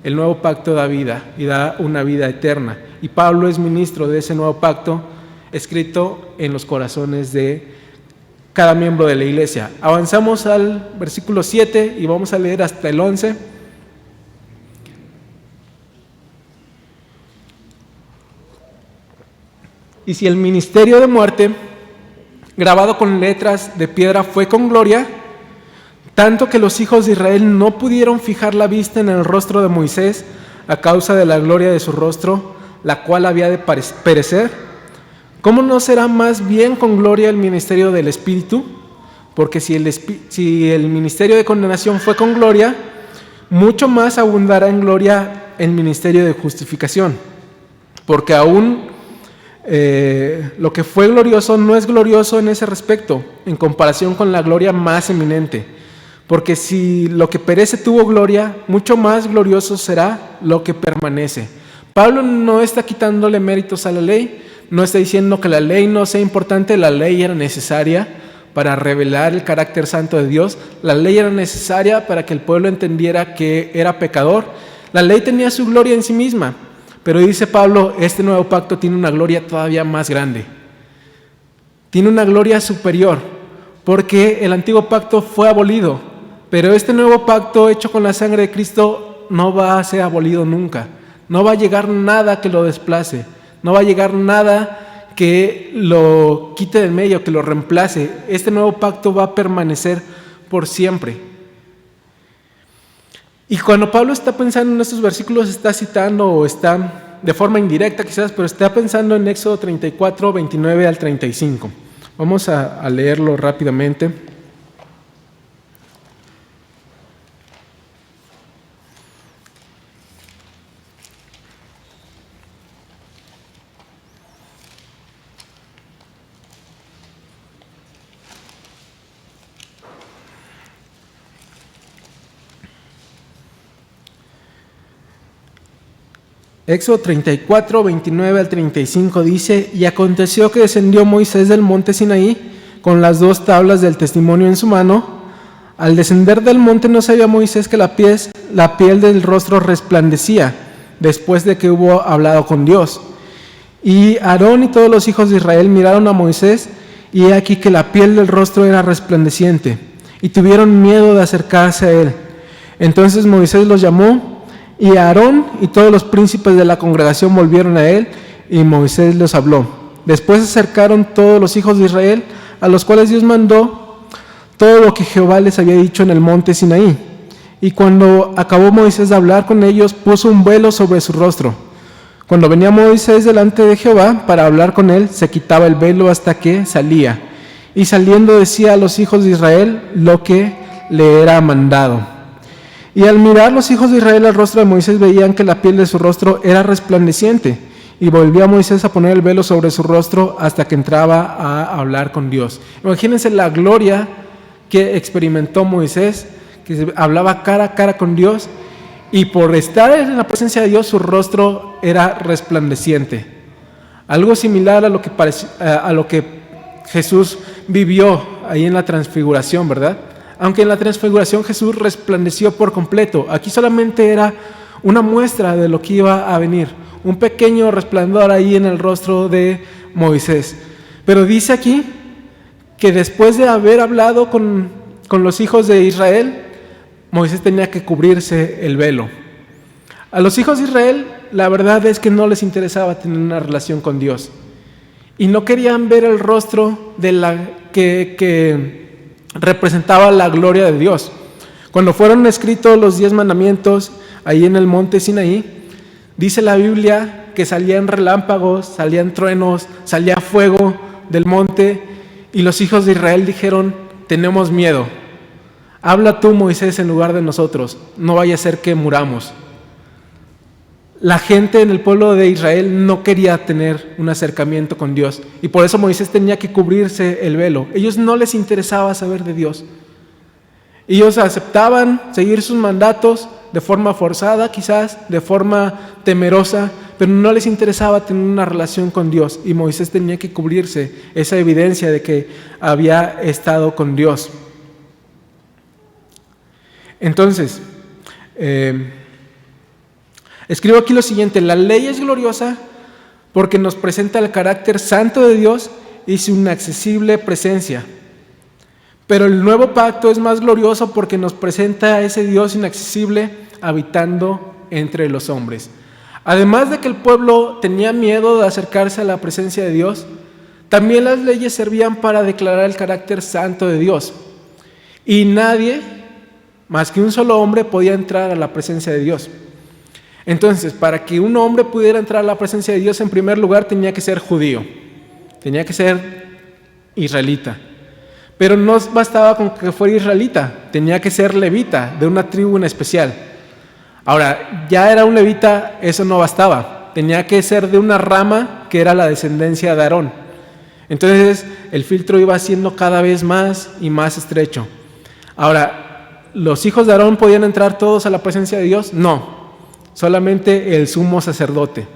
El nuevo pacto da vida y da una vida eterna. Y Pablo es ministro de ese nuevo pacto escrito en los corazones de cada miembro de la iglesia. Avanzamos al versículo 7 y vamos a leer hasta el 11. Y si el ministerio de muerte, grabado con letras de piedra, fue con gloria, tanto que los hijos de Israel no pudieron fijar la vista en el rostro de Moisés a causa de la gloria de su rostro, la cual había de perecer, ¿cómo no será más bien con gloria el ministerio del Espíritu? Porque si el ministerio de condenación fue con gloria, mucho más abundará en gloria el ministerio de justificación. Porque aún lo que fue glorioso no es glorioso en ese respecto, en comparación con la gloria más eminente. Porque si lo que perece tuvo gloria, mucho más glorioso será lo que permanece. Pablo no está quitándole méritos a la ley, no está diciendo que la ley no sea importante, la ley era necesaria para revelar el carácter santo de Dios, la ley era necesaria para que el pueblo entendiera que era pecador, la ley tenía su gloria en sí misma, pero dice Pablo, este nuevo pacto tiene una gloria todavía más grande, tiene una gloria superior, porque el antiguo pacto fue abolido. Pero este nuevo pacto hecho con la sangre de Cristo no va a ser abolido nunca. No va a llegar nada que lo desplace. No va a llegar nada que lo quite del medio, que lo reemplace. Este nuevo pacto va a permanecer por siempre. Y cuando Pablo está pensando en estos versículos, está citando o está de forma indirecta quizás, pero está pensando en Éxodo 34, 29 al 35. Vamos a leerlo rápidamente. Éxodo 34, 29 al 35 dice: Y aconteció que descendió Moisés del monte Sinaí con las 2 tablas del testimonio en su mano. Al descender del monte no sabía Moisés que la piel del rostro resplandecía, después de que hubo hablado con Dios. Y Aarón y todos los hijos de Israel miraron a Moisés, y he aquí que la piel del rostro era resplandeciente, y tuvieron miedo de acercarse a él. Entonces Moisés los llamó, y Aarón y todos los príncipes de la congregación volvieron a él, y Moisés les habló. Después se acercaron todos los hijos de Israel, a los cuales Dios mandó: todo lo que Jehová les había dicho en el monte Sinaí. Y cuando acabó Moisés de hablar con ellos, puso un velo sobre su rostro. Cuando venía Moisés delante de Jehová para hablar con él, se quitaba el velo hasta que salía. Y saliendo decía a los hijos de Israel lo que le era mandado. Y al mirar los hijos de Israel al rostro de Moisés, veían que la piel de su rostro era resplandeciente. Y volvió a Moisés a poner el velo sobre su rostro hasta que entraba a hablar con Dios. Imagínense la gloria que experimentó Moisés, que hablaba cara a cara con Dios, y por estar en la presencia de Dios su rostro era resplandeciente. Algo similar a lo que Jesús vivió ahí en la transfiguración, ¿verdad? Aunque en la transfiguración Jesús resplandeció por completo, aquí solamente era una muestra de lo que iba a venir, un pequeño resplandor ahí en el rostro de Moisés. Pero dice aquí que después de haber hablado con los hijos de Israel, Moisés tenía que cubrirse el velo. A los hijos de Israel, la verdad es que no les interesaba tener una relación con Dios. Y no querían ver el rostro de la que representaba la gloria de Dios. Cuando fueron escritos los 10 mandamientos ahí en el monte Sinaí, dice la Biblia que salían relámpagos, salían truenos, salía fuego del monte, y los hijos de Israel dijeron: tenemos miedo. Habla tú, Moisés, en lugar de nosotros, no vaya a ser que muramos. La gente en el pueblo de Israel no quería tener un acercamiento con Dios, y por eso Moisés tenía que cubrirse el velo. Ellos no les interesaba saber de Dios. Ellos aceptaban seguir sus mandatos de forma forzada, quizás de forma temerosa, pero no les interesaba tener una relación con Dios, y Moisés tenía que cubrirse esa evidencia de que había estado con Dios. Entonces, escribo aquí lo siguiente: la ley es gloriosa porque nos presenta el carácter santo de Dios y su inaccesible presencia. Pero el nuevo pacto es más glorioso porque nos presenta a ese Dios inaccesible habitando entre los hombres. Además de que el pueblo tenía miedo de acercarse a la presencia de Dios, también las leyes servían para declarar el carácter santo de Dios. Y nadie, más que un solo hombre, podía entrar a la presencia de Dios. Entonces, para que un hombre pudiera entrar a la presencia de Dios, en primer lugar tenía que ser judío, tenía que ser israelita. Pero no bastaba con que fuera israelita, tenía que ser levita, de una tribu en especial. Ahora, ya era un levita, eso no bastaba, tenía que ser de una rama que era la descendencia de Aarón. Entonces, el filtro iba siendo cada vez más y más estrecho. Ahora, ¿los hijos de Aarón podían entrar todos a la presencia de Dios? No, solamente el sumo sacerdote.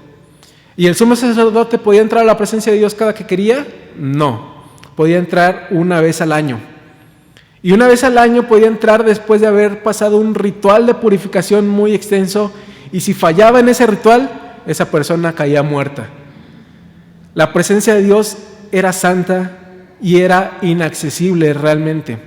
¿Y el sumo sacerdote podía entrar a la presencia de Dios cada que quería? No. Podía entrar una vez al año. Y una vez al año podía entrar después de haber pasado un ritual de purificación muy extenso, y si fallaba en ese ritual, esa persona caía muerta. La presencia de Dios era santa y era inaccesible realmente.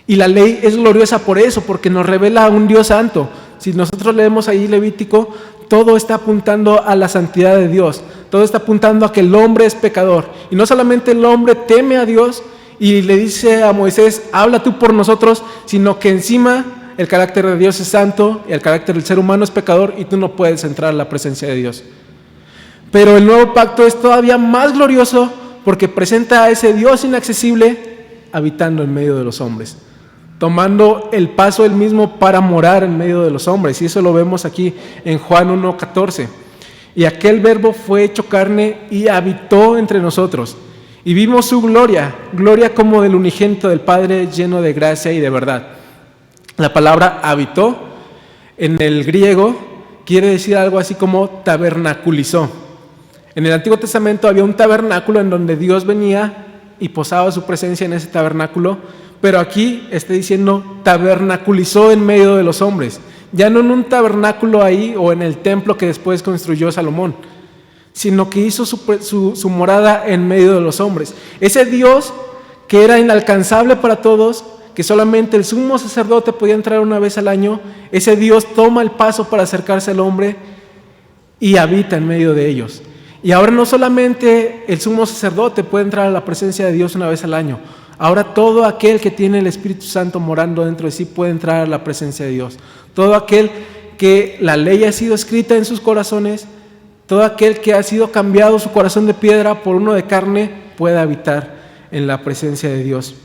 Y la ley es gloriosa por eso, porque nos revela a un Dios santo. Si nosotros leemos ahí Levítico, todo está apuntando a la santidad de Dios, todo está apuntando a que el hombre es pecador. Y no solamente el hombre teme a Dios y le dice a Moisés: habla tú por nosotros, sino que encima el carácter de Dios es santo y el carácter del ser humano es pecador, y tú no puedes entrar a la presencia de Dios. Pero el nuevo pacto es todavía más glorioso porque presenta a ese Dios inaccesible habitando en medio de los hombres, tomando el paso él mismo para morar en medio de los hombres. Y eso lo vemos aquí en Juan 1:14. Y aquel verbo fue hecho carne y habitó entre nosotros. Y vimos su gloria, gloria como del unigénito del Padre, lleno de gracia y de verdad. La palabra habitó en el griego quiere decir algo así como tabernaculizó. En el Antiguo Testamento había un tabernáculo en donde Dios venía y posaba su presencia en ese tabernáculo, pero aquí está diciendo tabernaculizó en medio de los hombres, ya no en un tabernáculo ahí o en el templo que después construyó Salomón, sino que hizo su morada en medio de los hombres. Ese Dios que era inalcanzable para todos, que solamente el sumo sacerdote podía entrar una vez al año, ese Dios toma el paso para acercarse al hombre y habita en medio de ellos. Y ahora no solamente el sumo sacerdote puede entrar a la presencia de Dios una vez al año, Ahora todo aquel que tiene el Espíritu Santo morando dentro de sí puede entrar a la presencia de Dios. Todo aquel que la ley ha sido escrita en sus corazones, todo aquel que ha sido cambiado su corazón de piedra por uno de carne, puede habitar en la presencia de Dios.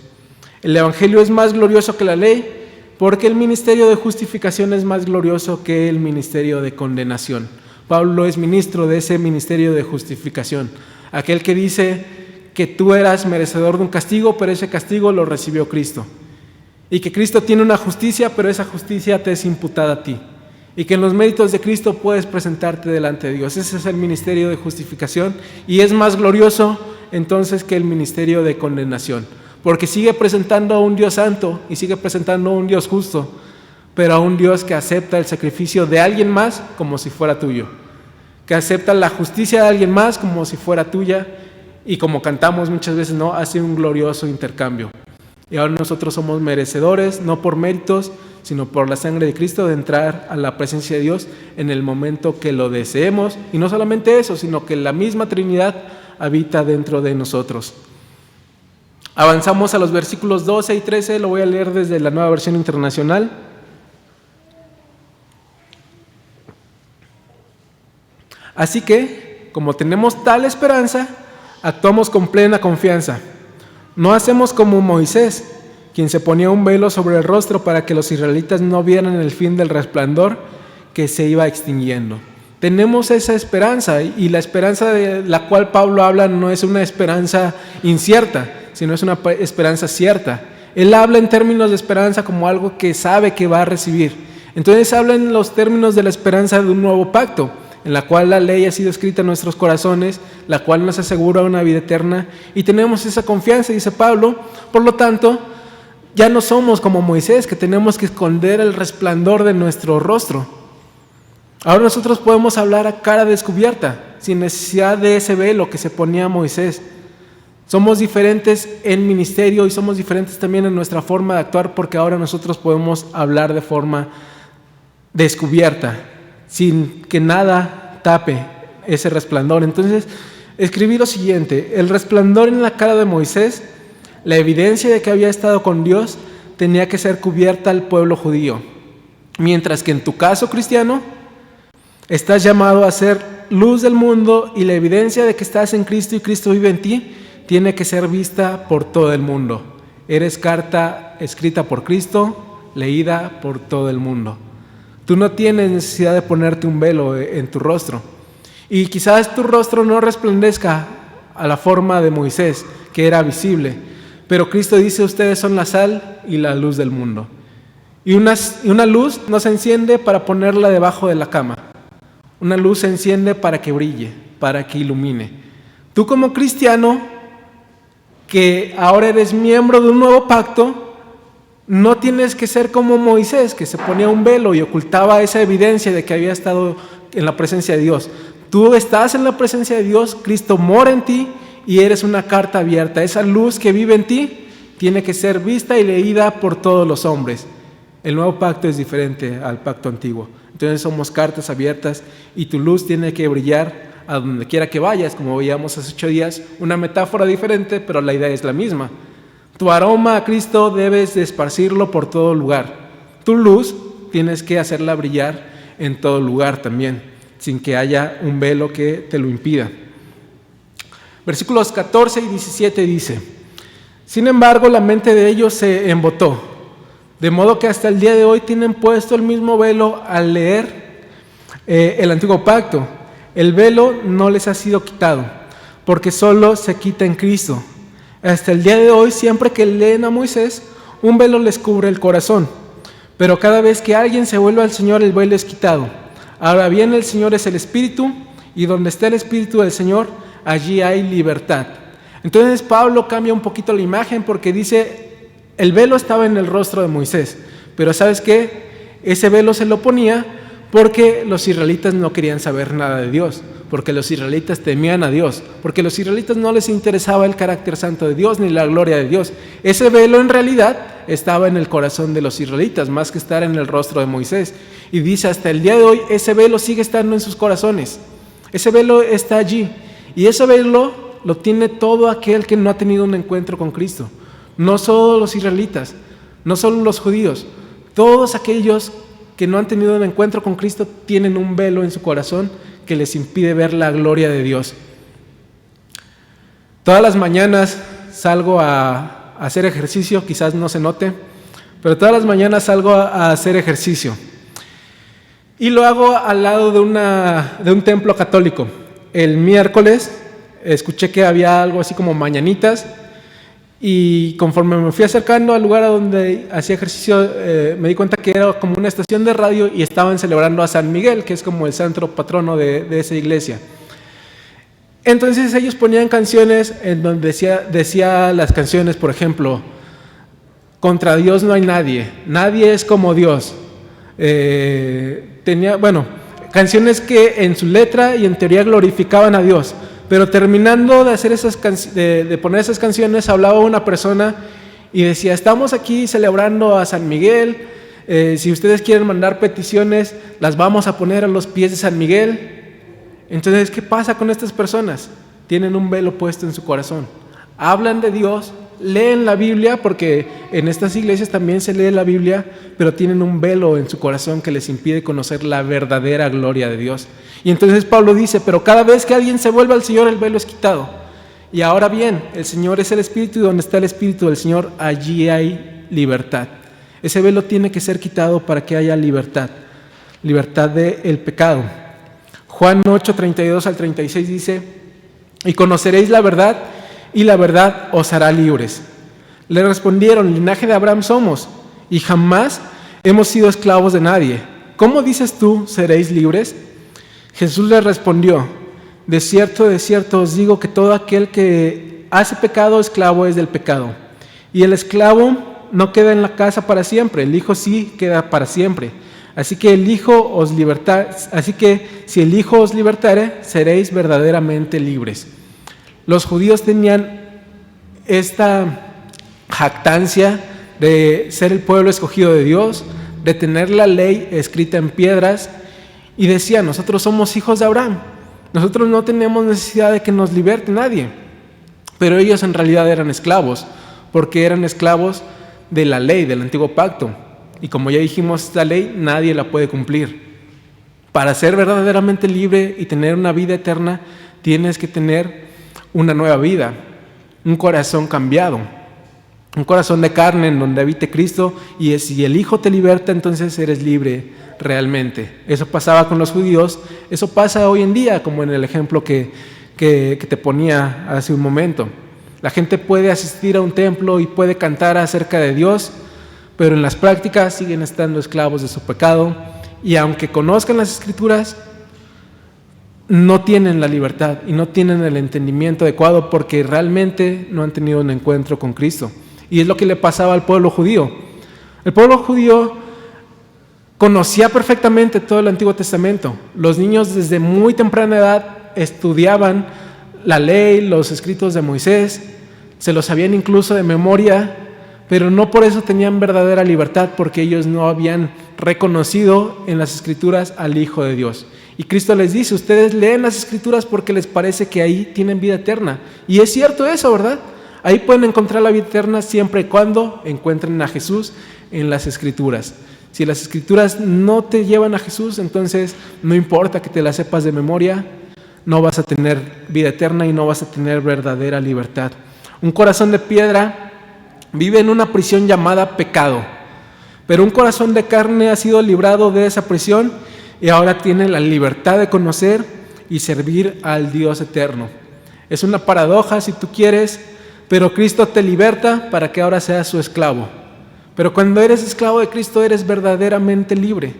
El Evangelio es más glorioso que la ley, porque el ministerio de justificación es más glorioso que el ministerio de condenación. Pablo es ministro de ese ministerio de justificación, aquel que dice que tú eras merecedor de un castigo, pero ese castigo lo recibió Cristo, y que Cristo tiene una justicia, pero esa justicia te es imputada a ti, y que en los méritos de Cristo puedes presentarte delante de Dios. Ese es el ministerio de justificación, y es más glorioso entonces que el ministerio de condenación, porque sigue presentando a un Dios santo y sigue presentando a un Dios justo, pero a un Dios que acepta el sacrificio de alguien más como si fuera tuyo, que acepta la justicia de alguien más como si fuera tuya, y como cantamos muchas veces, ¿no?, hace un glorioso intercambio. Y ahora nosotros somos merecedores, no por méritos, sino por la sangre de Cristo, de entrar a la presencia de Dios en el momento que lo deseemos. Y no solamente eso, sino que la misma Trinidad habita dentro de nosotros. Avanzamos a los versículos 12 y 13, lo voy a leer desde la Nueva Versión Internacional. Así que, como tenemos tal esperanza, actuamos con plena confianza. No hacemos como Moisés, quien se ponía un velo sobre el rostro para que los israelitas no vieran el fin del resplandor que se iba extinguiendo. Tenemos esa esperanza, y la esperanza de la cual Pablo habla no es una esperanza incierta, sino es una esperanza cierta. Él habla en términos de esperanza como algo que sabe que va a recibir. Entonces habla en los términos de la esperanza de un nuevo pacto, en la cual la ley ha sido escrita en nuestros corazones, la cual nos asegura una vida eterna, y tenemos esa confianza, dice Pablo. Por lo tanto, ya no somos como Moisés, que tenemos que esconder el resplandor de nuestro rostro. Ahora nosotros podemos hablar a cara descubierta, sin necesidad de ese velo que se ponía Moisés. Somos diferentes en ministerio y somos diferentes también en nuestra forma de actuar, porque ahora nosotros podemos hablar de forma descubierta, sin que nada tape ese resplandor. Entonces, escribí lo siguiente: el resplandor en la cara de Moisés, la evidencia de que había estado con Dios, tenía que ser cubierta al pueblo judío, mientras que en tu caso, cristiano, estás llamado a ser luz del mundo, y la evidencia de que estás en Cristo y Cristo vive en ti tiene que ser vista por todo el mundo. Eres carta escrita por Cristo, leída por todo el mundo. Tú no tienes necesidad de ponerte un velo en tu rostro. Y quizás tu rostro no resplandezca a la forma de Moisés, que era visible, pero Cristo dice: ustedes son la sal y la luz del mundo. Y una luz no se enciende para ponerla debajo de la cama. Una luz se enciende para que brille, para que ilumine. Tú, como cristiano, que ahora eres miembro de un nuevo pacto, no tienes que ser como Moisés, que se ponía un velo y ocultaba esa evidencia de que había estado en la presencia de Dios. Tú estás en la presencia de Dios, Cristo mora en ti y eres una carta abierta. Esa luz que vive en ti tiene que ser vista y leída por todos los hombres. El nuevo pacto es diferente al pacto antiguo. Entonces somos cartas abiertas, y tu luz tiene que brillar a donde quiera que vayas, como veíamos hace 8 días, una metáfora diferente, pero la idea es la misma. Tu aroma a Cristo debes de esparcirlo por todo lugar. Tu luz tienes que hacerla brillar en todo lugar también, sin que haya un velo que te lo impida. Versículos 14 y 17 dice: sin embargo, la mente de ellos se embotó, de modo que hasta el día de hoy tienen puesto el mismo velo al leer el antiguo pacto. El velo no les ha sido quitado, porque solo se quita en Cristo. Hasta el día de hoy, siempre que leen a Moisés, un velo les cubre el corazón, pero cada vez que alguien se vuelve al Señor, el velo es quitado. Ahora bien, el Señor es el Espíritu, y donde está el Espíritu del Señor, allí hay libertad. Entonces Pablo cambia un poquito la imagen, porque dice: el velo estaba en el rostro de Moisés, pero ¿sabes qué? Ese velo se lo ponía porque los israelitas no querían saber nada de Dios, porque los israelitas temían a Dios, porque a los israelitas no les interesaba el carácter santo de Dios ni la gloria de Dios. Ese velo en realidad estaba en el corazón de los israelitas, más que estar en el rostro de Moisés. Y dice: hasta el día de hoy ese velo sigue estando en sus corazones. Ese velo está allí, y ese velo lo tiene todo aquel que no ha tenido un encuentro con Cristo. no solo los israelitas, no solo los judíos, todos aquellos que no han tenido un encuentro con Cristo tienen un velo en su corazón que les impide ver la gloria de Dios. Todas las mañanas salgo a hacer ejercicio, quizás no se note, pero todas las mañanas salgo a hacer ejercicio. Y lo hago al lado de un templo católico. El miércoles escuché que había algo así como mañanitas, y conforme me fui acercando al lugar a donde hacía ejercicio, me di cuenta que era como una estación de radio y estaban celebrando a San Miguel, que es como el santo patrono de esa iglesia. Entonces ellos ponían canciones en donde decía las canciones, por ejemplo, contra Dios no hay nadie, nadie es como Dios. Canciones que en su letra y en teoría glorificaban a Dios, pero terminando de hacer de poner esas canciones, hablaba una persona y decía: estamos aquí celebrando a San Miguel, si ustedes quieren mandar peticiones, las vamos a poner a los pies de San Miguel. Entonces, ¿qué pasa con estas personas? Tienen un velo puesto en su corazón. Hablan de Dios, leen la Biblia, porque en estas iglesias también se lee la Biblia, pero tienen un velo en su corazón que les impide conocer la verdadera gloria de Dios. Y entonces Pablo dice: pero cada vez que alguien se vuelve al Señor, el velo es quitado. Y ahora bien, el Señor es el Espíritu, y donde está el Espíritu del Señor, allí hay libertad. Ese velo tiene que ser quitado para que haya libertad del pecado. Juan 8, 32 al 36 dice: y conoceréis la verdad, y la verdad os hará libres. Le respondieron: linaje de Abraham somos, y jamás hemos sido esclavos de nadie. ¿Cómo dices tú, seréis libres? Jesús les respondió: de cierto os digo que todo aquel que hace pecado, esclavo es del pecado. Y el esclavo no queda en la casa para siempre, el Hijo sí queda para siempre. Así que si el Hijo os libertare, seréis verdaderamente libres. Los judíos tenían esta jactancia de ser el pueblo escogido de Dios, de tener la ley escrita en piedras, y decían: nosotros somos hijos de Abraham, nosotros no tenemos necesidad de que nos liberte nadie. Pero ellos en realidad eran esclavos, porque eran esclavos de la ley del antiguo pacto. Y como ya dijimos, esta ley nadie la puede cumplir. Para ser verdaderamente libre y tener una vida eterna, tienes que tener una nueva vida, un corazón cambiado, un corazón de carne en donde habite Cristo, y si el Hijo te liberta, entonces eres libre realmente. Eso pasaba con los judíos, eso pasa hoy en día, como en el ejemplo que te ponía hace un momento. La gente puede asistir a un templo y puede cantar acerca de Dios, pero en las prácticas siguen estando esclavos de su pecado, y aunque conozcan las Escrituras, no tienen la libertad y no tienen el entendimiento adecuado, porque realmente no han tenido un encuentro con Cristo. Y es lo que le pasaba al pueblo judío. El pueblo judío conocía perfectamente todo el Antiguo Testamento. Los niños desde muy temprana edad estudiaban la ley, los escritos de Moisés, se los sabían incluso de memoria, pero no por eso tenían verdadera libertad, porque ellos no habían reconocido en las Escrituras al Hijo de Dios. Y Cristo les dice: ustedes leen las Escrituras porque les parece que ahí tienen vida eterna. Y es cierto eso, ¿verdad? Ahí pueden encontrar la vida eterna siempre y cuando encuentren a Jesús en las Escrituras. Si las Escrituras no te llevan a Jesús, entonces no importa que te las sepas de memoria, no vas a tener vida eterna y no vas a tener verdadera libertad. Un corazón de piedra vive en una prisión llamada pecado, pero un corazón de carne ha sido librado de esa prisión y ahora tiene la libertad de conocer y servir al Dios eterno. Es una paradoja si tú quieres, pero Cristo te liberta para que ahora seas su esclavo. Pero cuando eres esclavo de Cristo, eres verdaderamente libre,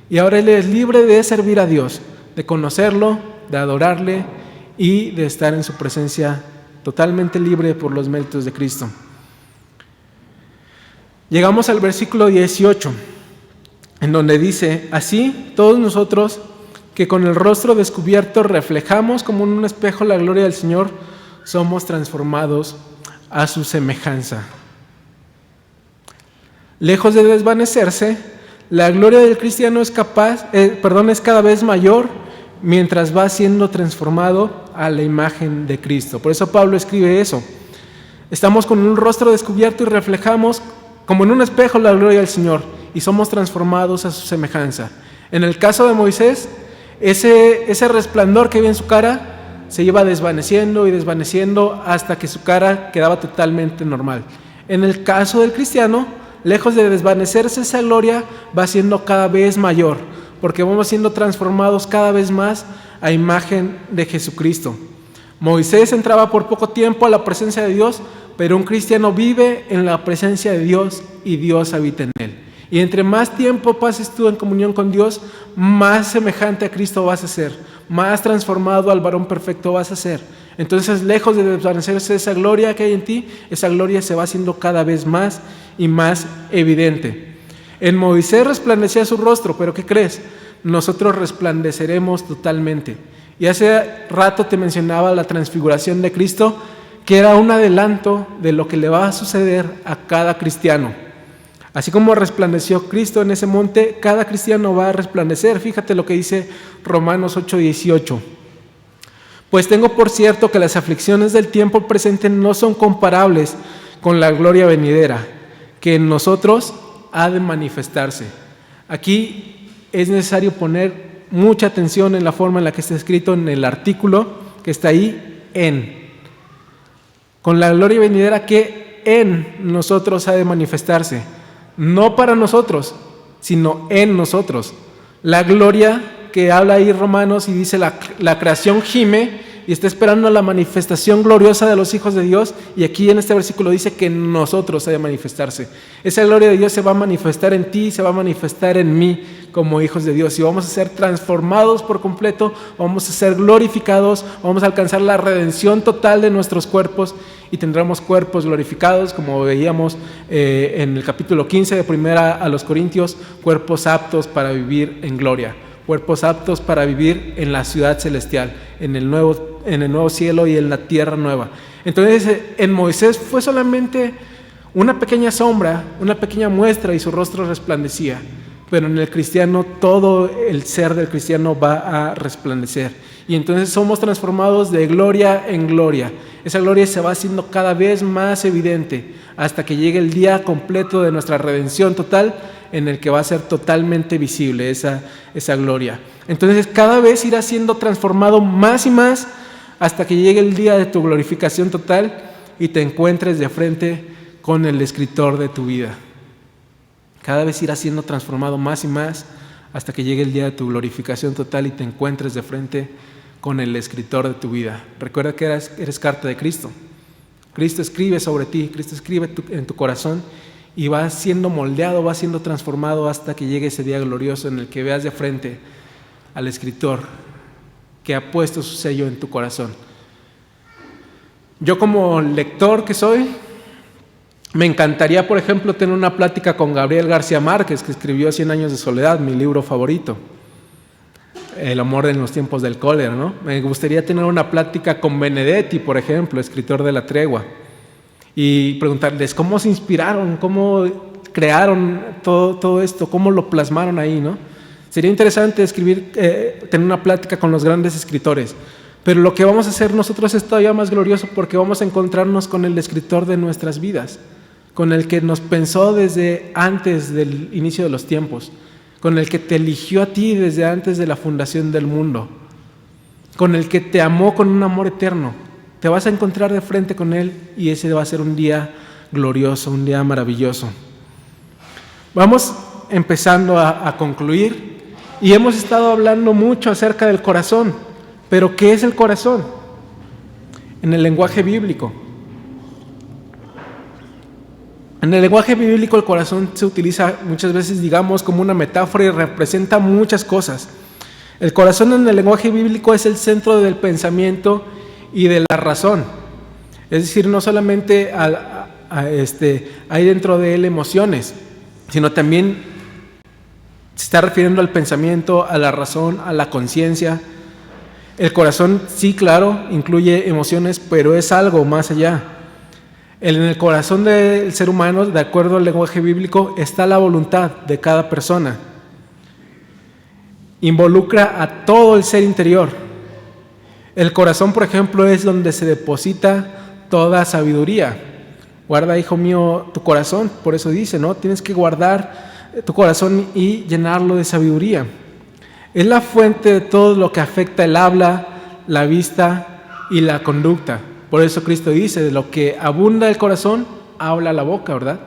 y ahora eres libre de servir a Dios, de conocerlo, de adorarle y de estar en su presencia totalmente libre por los méritos de Cristo. Llegamos al versículo 18, en donde dice: así todos nosotros, que con el rostro descubierto reflejamos como en un espejo la gloria del Señor, somos transformados a su semejanza. Lejos de desvanecerse, la gloria del cristiano es cada vez mayor mientras va siendo transformado a la imagen de Cristo. Por eso Pablo escribe eso. Estamos con un rostro descubierto y reflejamos como en un espejo la gloria del Señor y somos transformados a su semejanza. En el caso de Moisés, ese resplandor que había en su cara se iba desvaneciendo y desvaneciendo hasta que su cara quedaba totalmente normal. En el caso del cristiano, lejos de desvanecerse esa gloria, va siendo cada vez mayor, porque vamos siendo transformados cada vez más a imagen de Jesucristo. Moisés entraba por poco tiempo a la presencia de Dios, pero un cristiano vive en la presencia de Dios y Dios habita en él. Y entre más tiempo pases tú en comunión con Dios, más semejante a Cristo vas a ser, más transformado al varón perfecto vas a ser. Entonces, lejos de desvanecerse esa gloria que hay en ti, esa gloria se va haciendo cada vez más y más evidente. En Moisés resplandecía su rostro, pero ¿qué crees? Nosotros resplandeceremos totalmente. Y hace rato te mencionaba la transfiguración de Cristo, que era un adelanto de lo que le va a suceder a cada cristiano. Así como resplandeció Cristo en ese monte, cada cristiano va a resplandecer. Fíjate lo que dice Romanos 8:18. Pues tengo por cierto que las aflicciones del tiempo presente no son comparables con la gloria venidera, que en nosotros ha de manifestarse. Aquí es necesario poner mucha atención en la forma en la que está escrito en el artículo que está ahí, con la gloria venidera que en nosotros ha de manifestarse, no para nosotros, sino en nosotros. La gloria que habla ahí Romanos y dice la creación gime y está esperando la manifestación gloriosa de los hijos de Dios, y aquí en este versículo dice que en nosotros ha de manifestarse. Esa gloria de Dios se va a manifestar en ti, se va a manifestar en mí como hijos de Dios, y vamos a ser transformados por completo, vamos a ser glorificados, vamos a alcanzar la redención total de nuestros cuerpos y tendremos cuerpos glorificados, como veíamos en el capítulo 15 de Primera a los Corintios, cuerpos aptos para vivir en gloria, cuerpos aptos para vivir en la ciudad celestial, en el nuevo cielo y en la tierra nueva. Entonces, en Moisés fue solamente una pequeña sombra, una pequeña muestra y su rostro resplandecía, pero en el cristiano todo el ser del cristiano va a resplandecer. Y entonces somos transformados de gloria en gloria. Esa gloria se va haciendo cada vez más evidente hasta que llegue el día completo de nuestra redención total, en el que va a ser totalmente visible esa gloria. Entonces cada vez irás siendo transformado más y más hasta que llegue el día de tu glorificación total y te encuentres de frente con el escritor de tu vida. Cada vez irás siendo transformado más y más hasta que llegue el día de tu glorificación total y te encuentres de frente con el escritor de tu vida. Recuerda que eres carta de Cristo. Cristo escribe sobre ti, Cristo escribe en tu corazón y va siendo moldeado, va siendo transformado hasta que llegue ese día glorioso en el que veas de frente al escritor que ha puesto su sello en tu corazón. Yo, como lector que soy, me encantaría, por ejemplo, tener una plática con Gabriel García Márquez, que escribió 100 años de soledad, mi libro favorito, El amor en los tiempos del cólera, ¿no? Me gustaría tener una plática con Benedetti, por ejemplo, escritor de La Tregua, y preguntarles cómo se inspiraron, cómo crearon todo esto, cómo lo plasmaron ahí, ¿no? Sería interesante tener una plática con los grandes escritores, pero lo que vamos a hacer nosotros es todavía más glorioso, porque vamos a encontrarnos con el escritor de nuestras vidas, con el que nos pensó desde antes del inicio de los tiempos, con el que te eligió a ti desde antes de la fundación del mundo, con el que te amó con un amor eterno. Te vas a encontrar de frente con él y ese va a ser un día glorioso, un día maravilloso. Vamos empezando a concluir y hemos estado hablando mucho acerca del corazón, pero ¿qué es el corazón? En el lenguaje bíblico. En el lenguaje bíblico el corazón se utiliza muchas veces, digamos, como una metáfora y representa muchas cosas. El corazón en el lenguaje bíblico es el centro del pensamiento y de la razón. Es decir, no solamente hay dentro de él emociones, sino también se está refiriendo al pensamiento, a la razón, a la conciencia. El corazón, sí, claro, incluye emociones, pero es algo más allá. En el corazón del ser humano, de acuerdo al lenguaje bíblico, está la voluntad de cada persona. Involucra a todo el ser interior. El corazón, por ejemplo, es donde se deposita toda sabiduría. Guarda, hijo mío, tu corazón. Por eso dice, ¿no? Tienes que guardar tu corazón y llenarlo de sabiduría. Es la fuente de todo lo que afecta el habla, la vista y la conducta. Por eso Cristo dice, de lo que abunda el corazón, habla la boca, ¿verdad?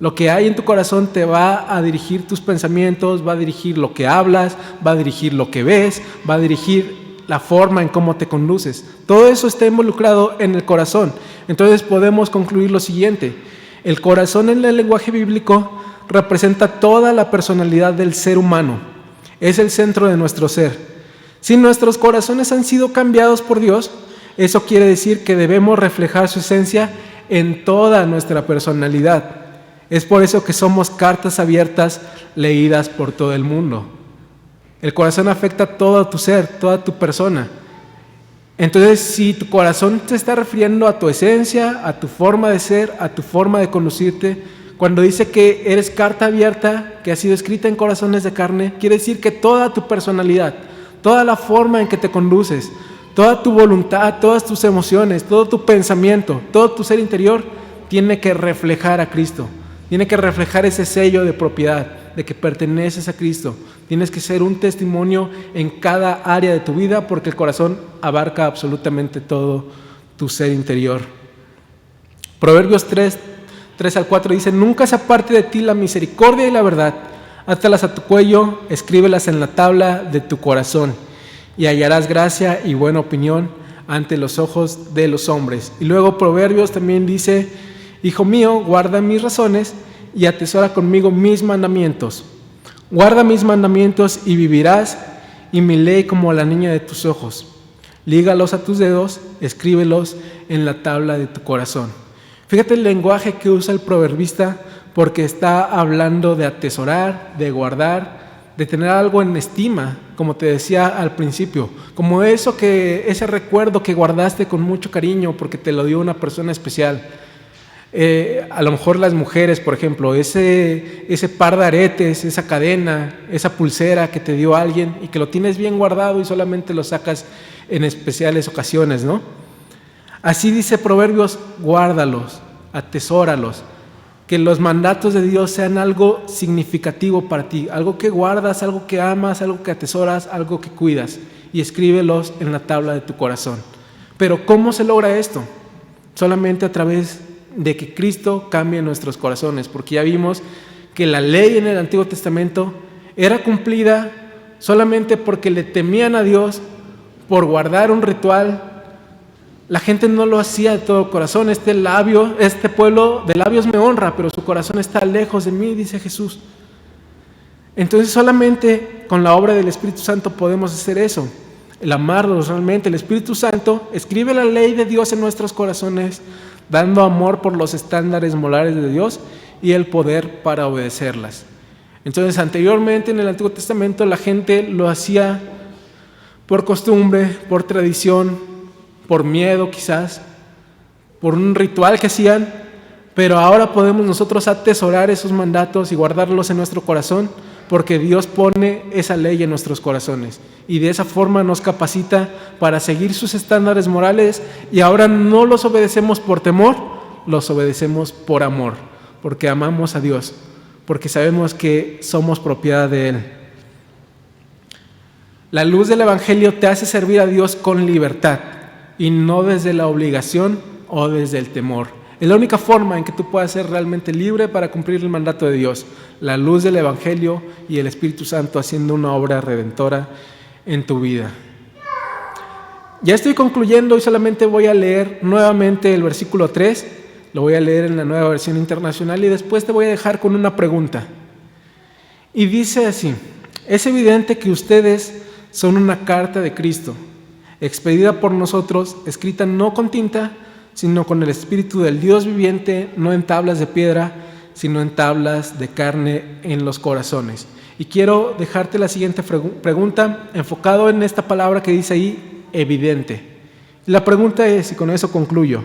Lo que hay en tu corazón te va a dirigir tus pensamientos, va a dirigir lo que hablas, va a dirigir lo que ves, va a dirigir la forma en cómo te conduces. Todo eso está involucrado en el corazón. Entonces podemos concluir lo siguiente: el corazón en el lenguaje bíblico representa toda la personalidad del ser humano. Es el centro de nuestro ser. Si nuestros corazones han sido cambiados por Dios, eso quiere decir que debemos reflejar su esencia en toda nuestra personalidad. Es por eso que somos cartas abiertas leídas por todo el mundo. El corazón afecta todo tu ser, toda tu persona. Entonces, si tu corazón te está refiriendo a tu esencia, a tu forma de ser, a tu forma de conducirte, cuando dice que eres carta abierta, que ha sido escrita en corazones de carne, quiere decir que toda tu personalidad, toda la forma en que te conduces, toda tu voluntad, todas tus emociones, todo tu pensamiento, todo tu ser interior, tiene que reflejar a Cristo. Tiene que reflejar ese sello de propiedad, de que perteneces a Cristo. Tienes que ser un testimonio en cada área de tu vida, porque el corazón abarca absolutamente todo tu ser interior. Proverbios 3:3-4 dice: nunca se aparte de ti la misericordia y la verdad. Átalas a tu cuello, escríbelas en la tabla de tu corazón, y hallarás gracia y buena opinión ante los ojos de los hombres. Y luego Proverbios también dice: hijo mío, guarda mis razones y atesora conmigo mis mandamientos. Guarda mis mandamientos y vivirás, y mi ley como la niña de tus ojos. Lígalos a tus dedos, escríbelos en la tabla de tu corazón. Fíjate el lenguaje que usa el proverbista, porque está hablando de atesorar, de guardar, de tener algo en estima, como te decía al principio, como ese recuerdo que guardaste con mucho cariño porque te lo dio una persona especial. A lo mejor las mujeres, por ejemplo, ese par de aretes, esa cadena, esa pulsera que te dio alguien y que lo tienes bien guardado y solamente lo sacas en especiales ocasiones, ¿no? Así dice Proverbios: guárdalos, atesóralos, que los mandatos de Dios sean algo significativo para ti, algo que guardas, algo que amas, algo que atesoras, algo que cuidas, y escríbelos en la tabla de tu corazón. Pero ¿cómo se logra esto? Solamente a través de que Cristo cambie nuestros corazones, porque ya vimos que la ley en el Antiguo Testamento era cumplida solamente porque le temían a Dios, por guardar un ritual. La gente no lo hacía de todo corazón. Este pueblo de labios me honra, pero su corazón está lejos de mí, dice Jesús. Entonces solamente con la obra del Espíritu Santo podemos hacer eso, el amarlos realmente. El Espíritu Santo escribe la ley de Dios en nuestros corazones, dando amor por los estándares morales de Dios y el poder para obedecerlas. Entonces, anteriormente en el Antiguo Testamento la gente lo hacía por costumbre, por tradición, por miedo quizás, por un ritual que hacían, pero ahora podemos nosotros atesorar esos mandatos y guardarlos en nuestro corazón, porque Dios pone esa ley en nuestros corazones y de esa forma nos capacita para seguir sus estándares morales, y ahora no los obedecemos por temor, los obedecemos por amor, porque amamos a Dios, porque sabemos que somos propiedad de Él. La luz del Evangelio te hace servir a Dios con libertad y no desde la obligación o desde el temor. Es la única forma en que tú puedas ser realmente libre para cumplir el mandato de Dios. La luz del Evangelio y el Espíritu Santo haciendo una obra redentora en tu vida. Ya estoy concluyendo y solamente voy a leer nuevamente el versículo 3. Lo voy a leer en la Nueva Versión Internacional y después te voy a dejar con una pregunta. Y dice así: es evidente que ustedes son una carta de Cristo, expedida por nosotros, escrita no con tinta, sino con el Espíritu del Dios viviente, no en tablas de piedra, sino en tablas de carne en los corazones. Y quiero dejarte la siguiente pregunta, enfocado en esta palabra que dice ahí, evidente. La pregunta es, y con eso concluyo: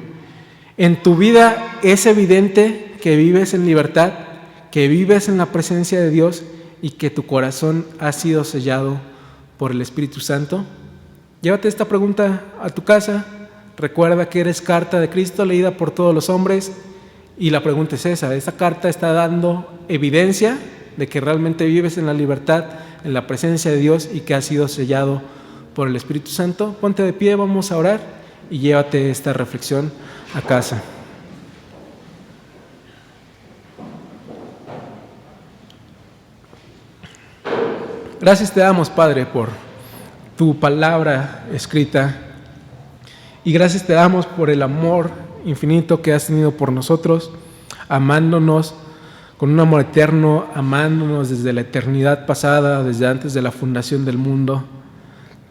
¿en tu vida es evidente que vives en libertad, que vives en la presencia de Dios y que tu corazón ha sido sellado por el Espíritu Santo? Llévate esta pregunta a tu casa. Recuerda que eres carta de Cristo leída por todos los hombres, Y la pregunta es esa carta está dando evidencia de que realmente vives en la libertad, en la presencia de Dios y que has sido sellado por el Espíritu Santo. Ponte de pie, vamos a orar y llévate esta reflexión a casa. Gracias te damos, Padre, por tu palabra escrita, y gracias te damos por el amor infinito que has tenido por nosotros, amándonos con un amor eterno, amándonos desde la eternidad pasada, desde antes de la fundación del mundo.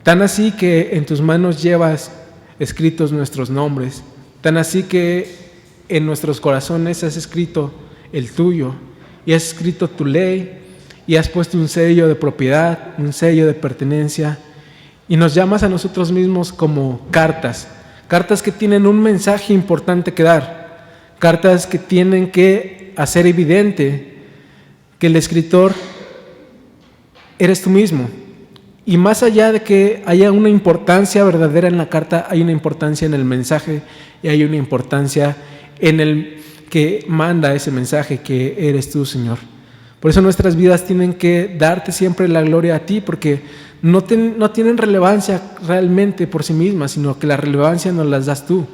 Tan así que en tus manos llevas escritos nuestros nombres, tan así que en nuestros corazones has escrito el tuyo y has escrito tu ley y has puesto un sello de propiedad, un sello de pertenencia, y nos llamas a nosotros mismos como cartas que tienen un mensaje importante que dar, cartas que tienen que hacer evidente que el escritor eres tú mismo. Y más allá de que haya una importancia verdadera en la carta, hay una importancia en el mensaje y hay una importancia en el que manda ese mensaje, que eres tú, Señor. Por eso nuestras vidas tienen que darte siempre la gloria a ti, porque no tienen relevancia realmente por sí mismas, sino que la relevancia nos las das tú.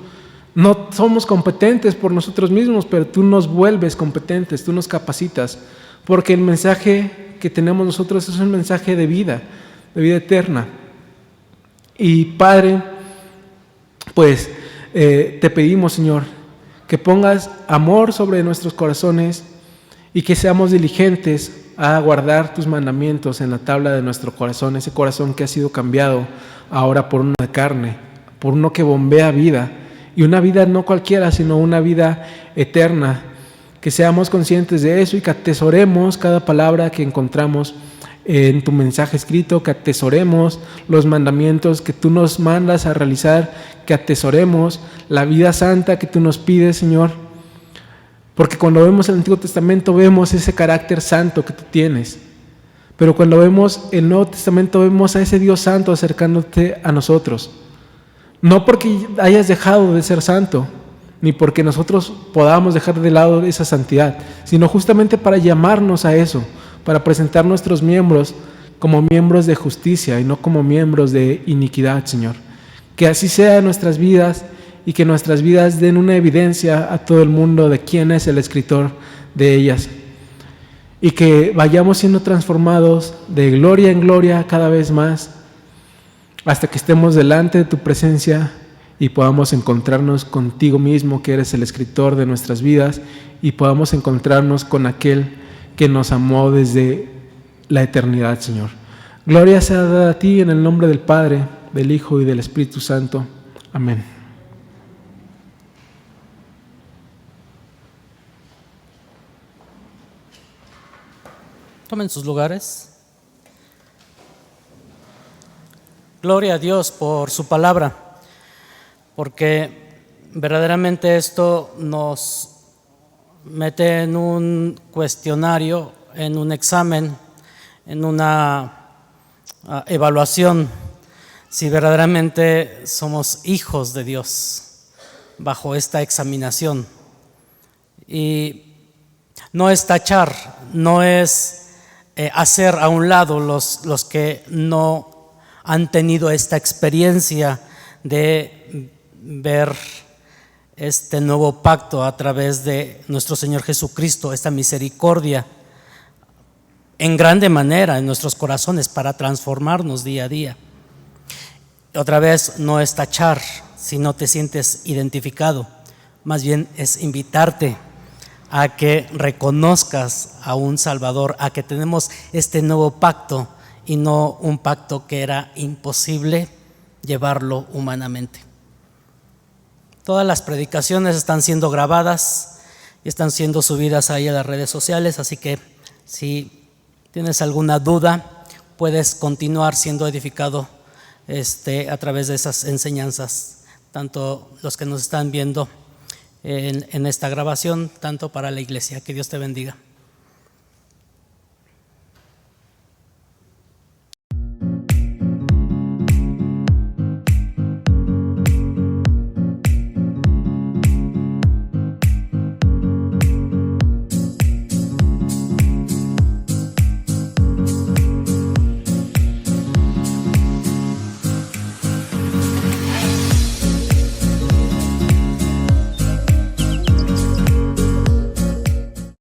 No somos competentes por nosotros mismos, pero tú nos vuelves competentes, tú nos capacitas, porque el mensaje que tenemos nosotros es un mensaje de vida eterna. Y Padre, pues te pedimos, Señor, que pongas amor sobre nuestros corazones y que seamos diligentes a guardar tus mandamientos en la tabla de nuestro corazón, ese corazón que ha sido cambiado ahora por uno de carne, por uno que bombea vida, y una vida no cualquiera, sino una vida eterna. Que seamos conscientes de eso y que atesoremos cada palabra que encontramos en tu mensaje escrito, que atesoremos los mandamientos que tú nos mandas a realizar, que atesoremos la vida santa que tú nos pides, Señor. Porque cuando vemos el Antiguo Testamento vemos ese carácter santo que tú tienes. Pero cuando vemos el Nuevo Testamento vemos a ese Dios santo acercándote a nosotros. No porque hayas dejado de ser santo, ni porque nosotros podamos dejar de lado esa santidad, sino justamente para llamarnos a eso, para presentar nuestros miembros como miembros de justicia y no como miembros de iniquidad, Señor. Que así sea en nuestras vidas, y que nuestras vidas den una evidencia a todo el mundo de quién es el escritor de ellas, y que vayamos siendo transformados de gloria en gloria cada vez más, hasta que estemos delante de tu presencia y podamos encontrarnos contigo mismo, que eres el escritor de nuestras vidas, y podamos encontrarnos con aquel que nos amó desde la eternidad, Señor. Gloria sea dada a ti en el nombre del Padre, del Hijo y del Espíritu Santo. Amén. Tomen sus lugares. Gloria a Dios por su palabra, porque verdaderamente esto nos mete en un cuestionario, en un examen, en una evaluación, si verdaderamente somos hijos de Dios bajo esta examinación. Y no es tachar, no es hacer a un lado los que no han tenido esta experiencia de ver este nuevo pacto a través de nuestro Señor Jesucristo, esta misericordia en grande manera en nuestros corazones para transformarnos día a día. Otra vez, no es tachar si no te sientes identificado, más bien es invitarte a que reconozcas a un Salvador, a que tenemos este nuevo pacto y no un pacto que era imposible llevarlo humanamente. Todas las predicaciones están siendo grabadas y están siendo subidas ahí a las redes sociales, así que si tienes alguna duda, puedes continuar siendo edificado a través de esas enseñanzas, tanto los que nos están viendo en esta grabación, tanto para la iglesia. Que Dios te bendiga.